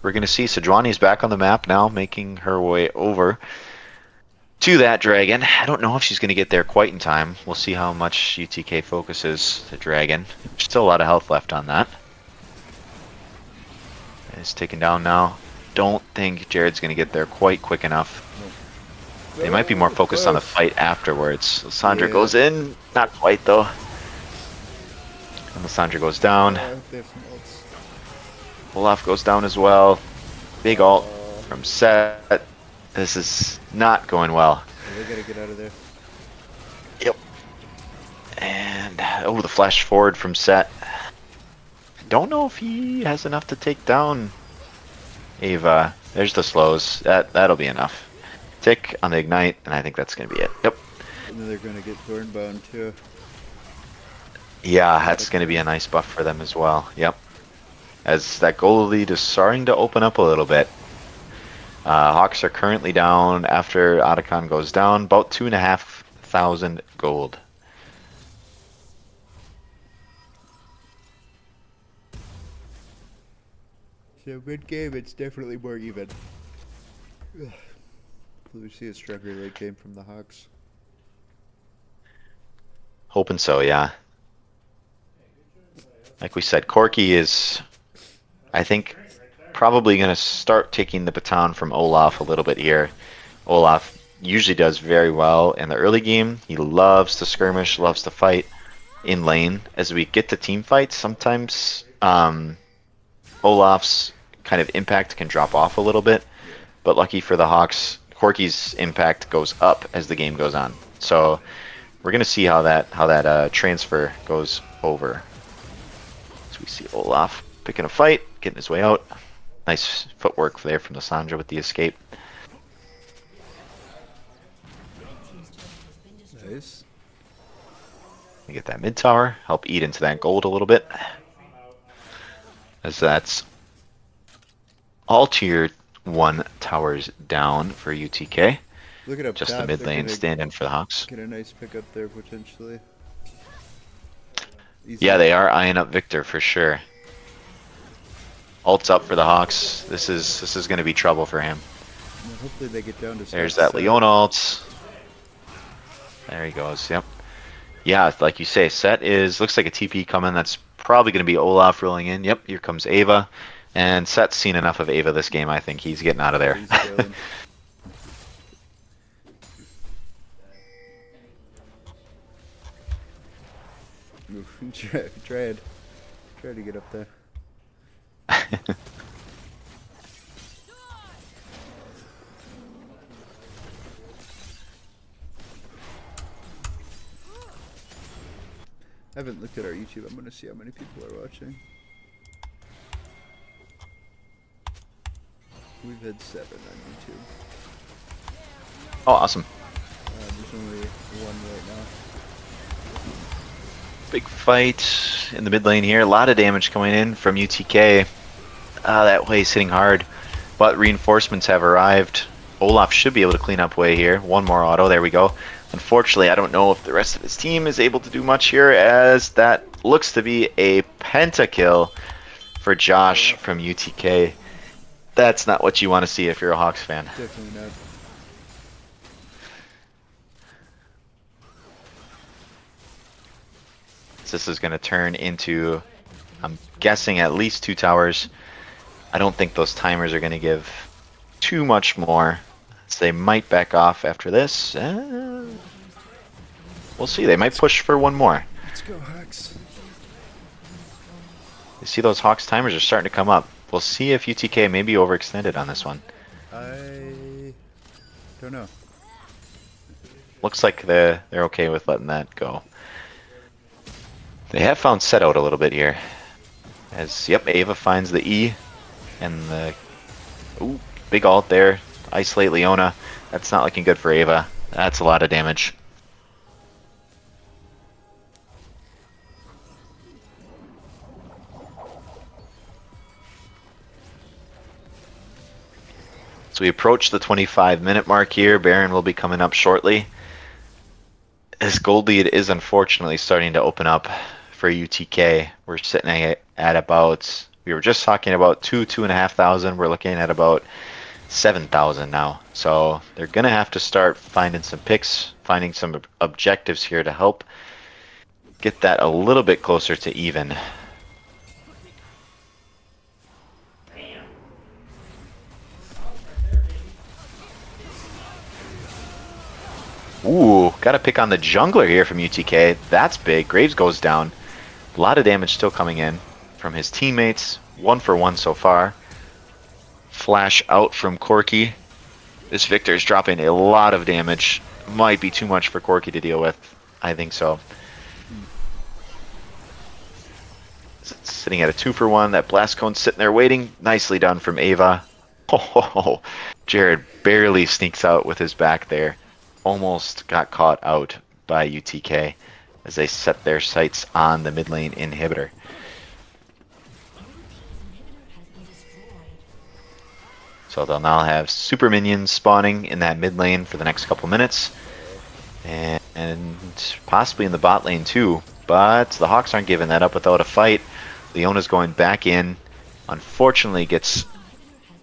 we're going to see Sejuani's back on the map now, making her way over. to that dragon. I don't know if she's going to get there quite in time. We'll see how much UTK focuses the dragon. There's still a lot of health left on that. It's taken down now. Don't think Jared's going to get there quite quick enough. They might be more focused on the fight afterwards. Lysandra goes in. Not quite, though. And Lysandra goes down. They have some ults. Olaf goes down as well. Big ult from Set. This is not going well. They gotta get out of there. Yep. And, oh, the flash forward from Set. Don't know if he has enough to take down Ava. There's the slows. That'll be enough. Tick on the ignite, and I think that's going to be it. Yep. And then they're gonna get Thornbound too. Yeah, that's going to be a nice buff for them as well. Yep. As that gold lead is starting to open up a little bit. Hawks are currently down after Otacon goes down, about 2,500 gold. So mid game, it's definitely more even. Ugh. We see a stronger late game from the Hawks. Hoping so, yeah. Like we said, Corky is, I think, probably going to start taking the baton from Olaf a little bit here. Olaf usually does very well in the early game. He loves to skirmish, loves to fight in lane. As we get to team fights, sometimes Olaf's kind of impact can drop off a little bit. But lucky for the Hawks, Corky's impact goes up as the game goes on. So we're going to see how that transfer goes over. So we see Olaf picking a fight, getting his way out. Nice footwork there from Lysandra with the escape. Nice. We get that mid tower, help eat into that gold a little bit. As that's all tier 1 towers down for UTK. Look at up Just top, the mid they're lane gonna stand in for the Hawks. Get a nice pickup there potentially. Yeah, they are eyeing up Victor for sure. Ult's up for the Hawks. This is going to be trouble for him. And hopefully they get down to. There's that Leon ult. There he goes. Yep. Yeah, like you say, Set looks like a TP coming. That's probably going to be Olaf rolling in. Yep, here comes Ava. And Set's seen enough of Ava this game. I think he's getting out of there. Try to get up there. I haven't looked at our YouTube. I'm gonna see how many people are watching. We've had 7 on YouTube. Oh, awesome. There's only 1 right now. Big fight in the mid lane here. A lot of damage coming in from UTK. That Way's hitting hard, but reinforcements have arrived. Olaf should be able to clean up Way here. One more auto. There we go. Unfortunately, I don't know if the rest of his team is able to do much here, as that looks to be a pentakill for Josh from UTK. That's not what you want to see if you're a Hawks fan. Definitely not. This is going to turn into, I'm guessing, at least 2 towers. I don't think those timers are going to give too much more. So they might back off after this. We'll see. They might push for 1 more. Let's go, Hawks. You see those Hawks timers are starting to come up. We'll see if UTK may be overextended on this one. I don't know. Looks like they're okay with letting that go. They have found Set out a little bit here. As, yep, Ava finds the E. And the... Ooh, big ult there. Isolate Leona. That's not looking good for Ava. That's a lot of damage. So we approach the 25-minute mark here. Baron will be coming up shortly. This gold lead is unfortunately starting to open up for UTK. We're sitting at about, we were just talking about 2,500. We're looking at about 7,000 now. So they're going to have to start finding some picks, finding some objectives here to help get that a little bit closer to even. Ooh, got to pick on the jungler here from UTK. That's big. Graves goes down. A lot of damage still coming in from his teammates. 1 for 1 so far. Flash out from Corki. This Victor is dropping a lot of damage. Might be too much for Corki to deal with. I think so. Sitting at a 2 for 1. That blast cone sitting there waiting. Nicely done from Ava. Oh, Jared barely sneaks out with his back there. Almost got caught out by UTK as they set their sights on the mid lane inhibitor. So they'll now have super minions spawning in that mid lane for the next couple minutes. And possibly in the bot lane too. But the Hawks aren't giving that up without a fight. Leona's going back in. Unfortunately gets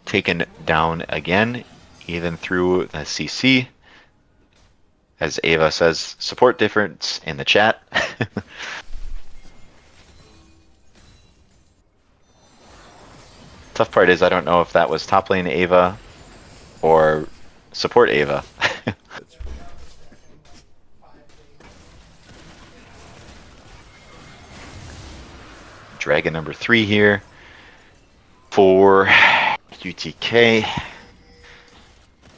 taken down again, even through the CC. As Ava says, support difference in the chat. Tough part is I don't know if that was top lane Ava or support Ava. Dragon number 3 here for UTK.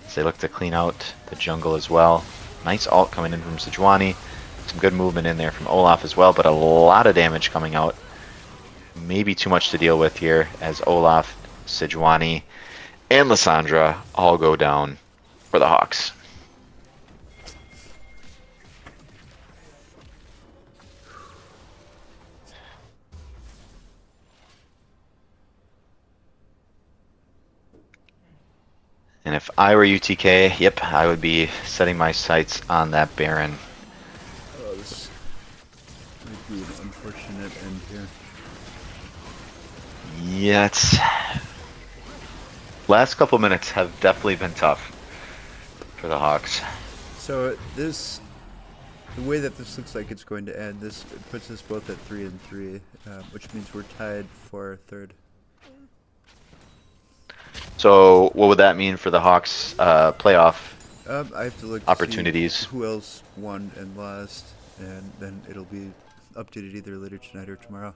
As they look to clean out the jungle as well. Nice ult coming in from Sejuani. Some good movement in there from Olaf as well, but a lot of damage coming out. Maybe too much to deal with here as Olaf, Sejuani, and Lissandra all go down for the Hawks. And if I were UTK, yep, I would be setting my sights on that Baron. Oh, this might be an unfortunate end here. Yeah, it's... Last couple minutes have definitely been tough for the Hawks. So this, the way that this looks like it's going to end, this puts us both at 3-3, which means we're tied for third. So what would that mean for the Hawks playoff I have to look to opportunities? see who else won and lost, and then it'll be updated either later tonight or tomorrow.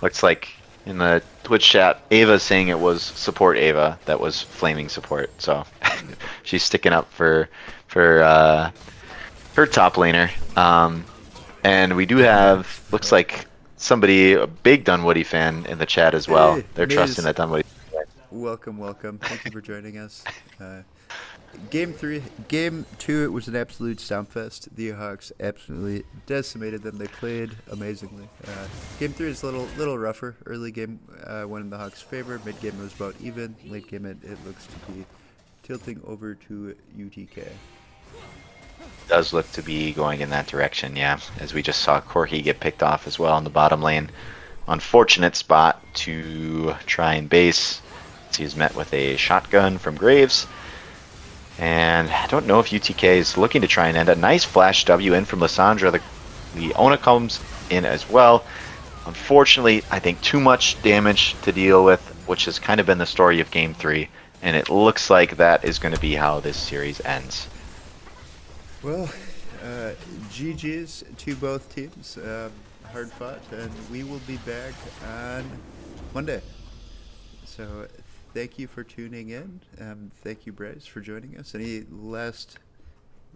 Looks like in the Twitch chat, Ava's saying it was support Ava that was flaming support. So she's sticking up for her top laner. And we do have, looks like somebody, a big Dunwoody fan in the chat as well. Hey, They're Miz. trusting that Dunwoody. Welcome, welcome. Thank you for joining us. Game 2, it was an absolute stompfest. The Hawks absolutely decimated them. They played amazingly. Game 3 is a little rougher. Early game went in the Hawks' favor. Mid game was about even. Late game it looks to be tilting over to UTK. Does look to be going in that direction, yeah. As we just saw Corki get picked off as well in the bottom lane. Unfortunate spot to try and base. He's met with a shotgun from Graves. And I don't know if UTK is looking to try and end. A nice flash W in from Lissandra. The Ona comes in as well. Unfortunately, I think too much damage to deal with, which has kind of been the story of Game 3. And it looks like that is going to be how this series ends. Well, GG's to both teams. Hard fought, and we will be back on Monday. So thank you for tuning in. Thank you, Bryce, for joining us. Any last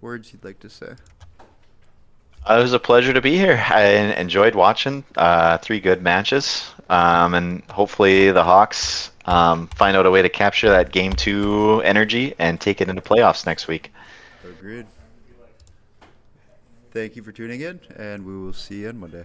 words you'd like to say? It was a pleasure to be here. I enjoyed watching 3 good matches. And hopefully the Hawks find out a way to capture that Game 2 energy and take it into playoffs next week. Agreed. Thank you for tuning in, and we will see you on Monday.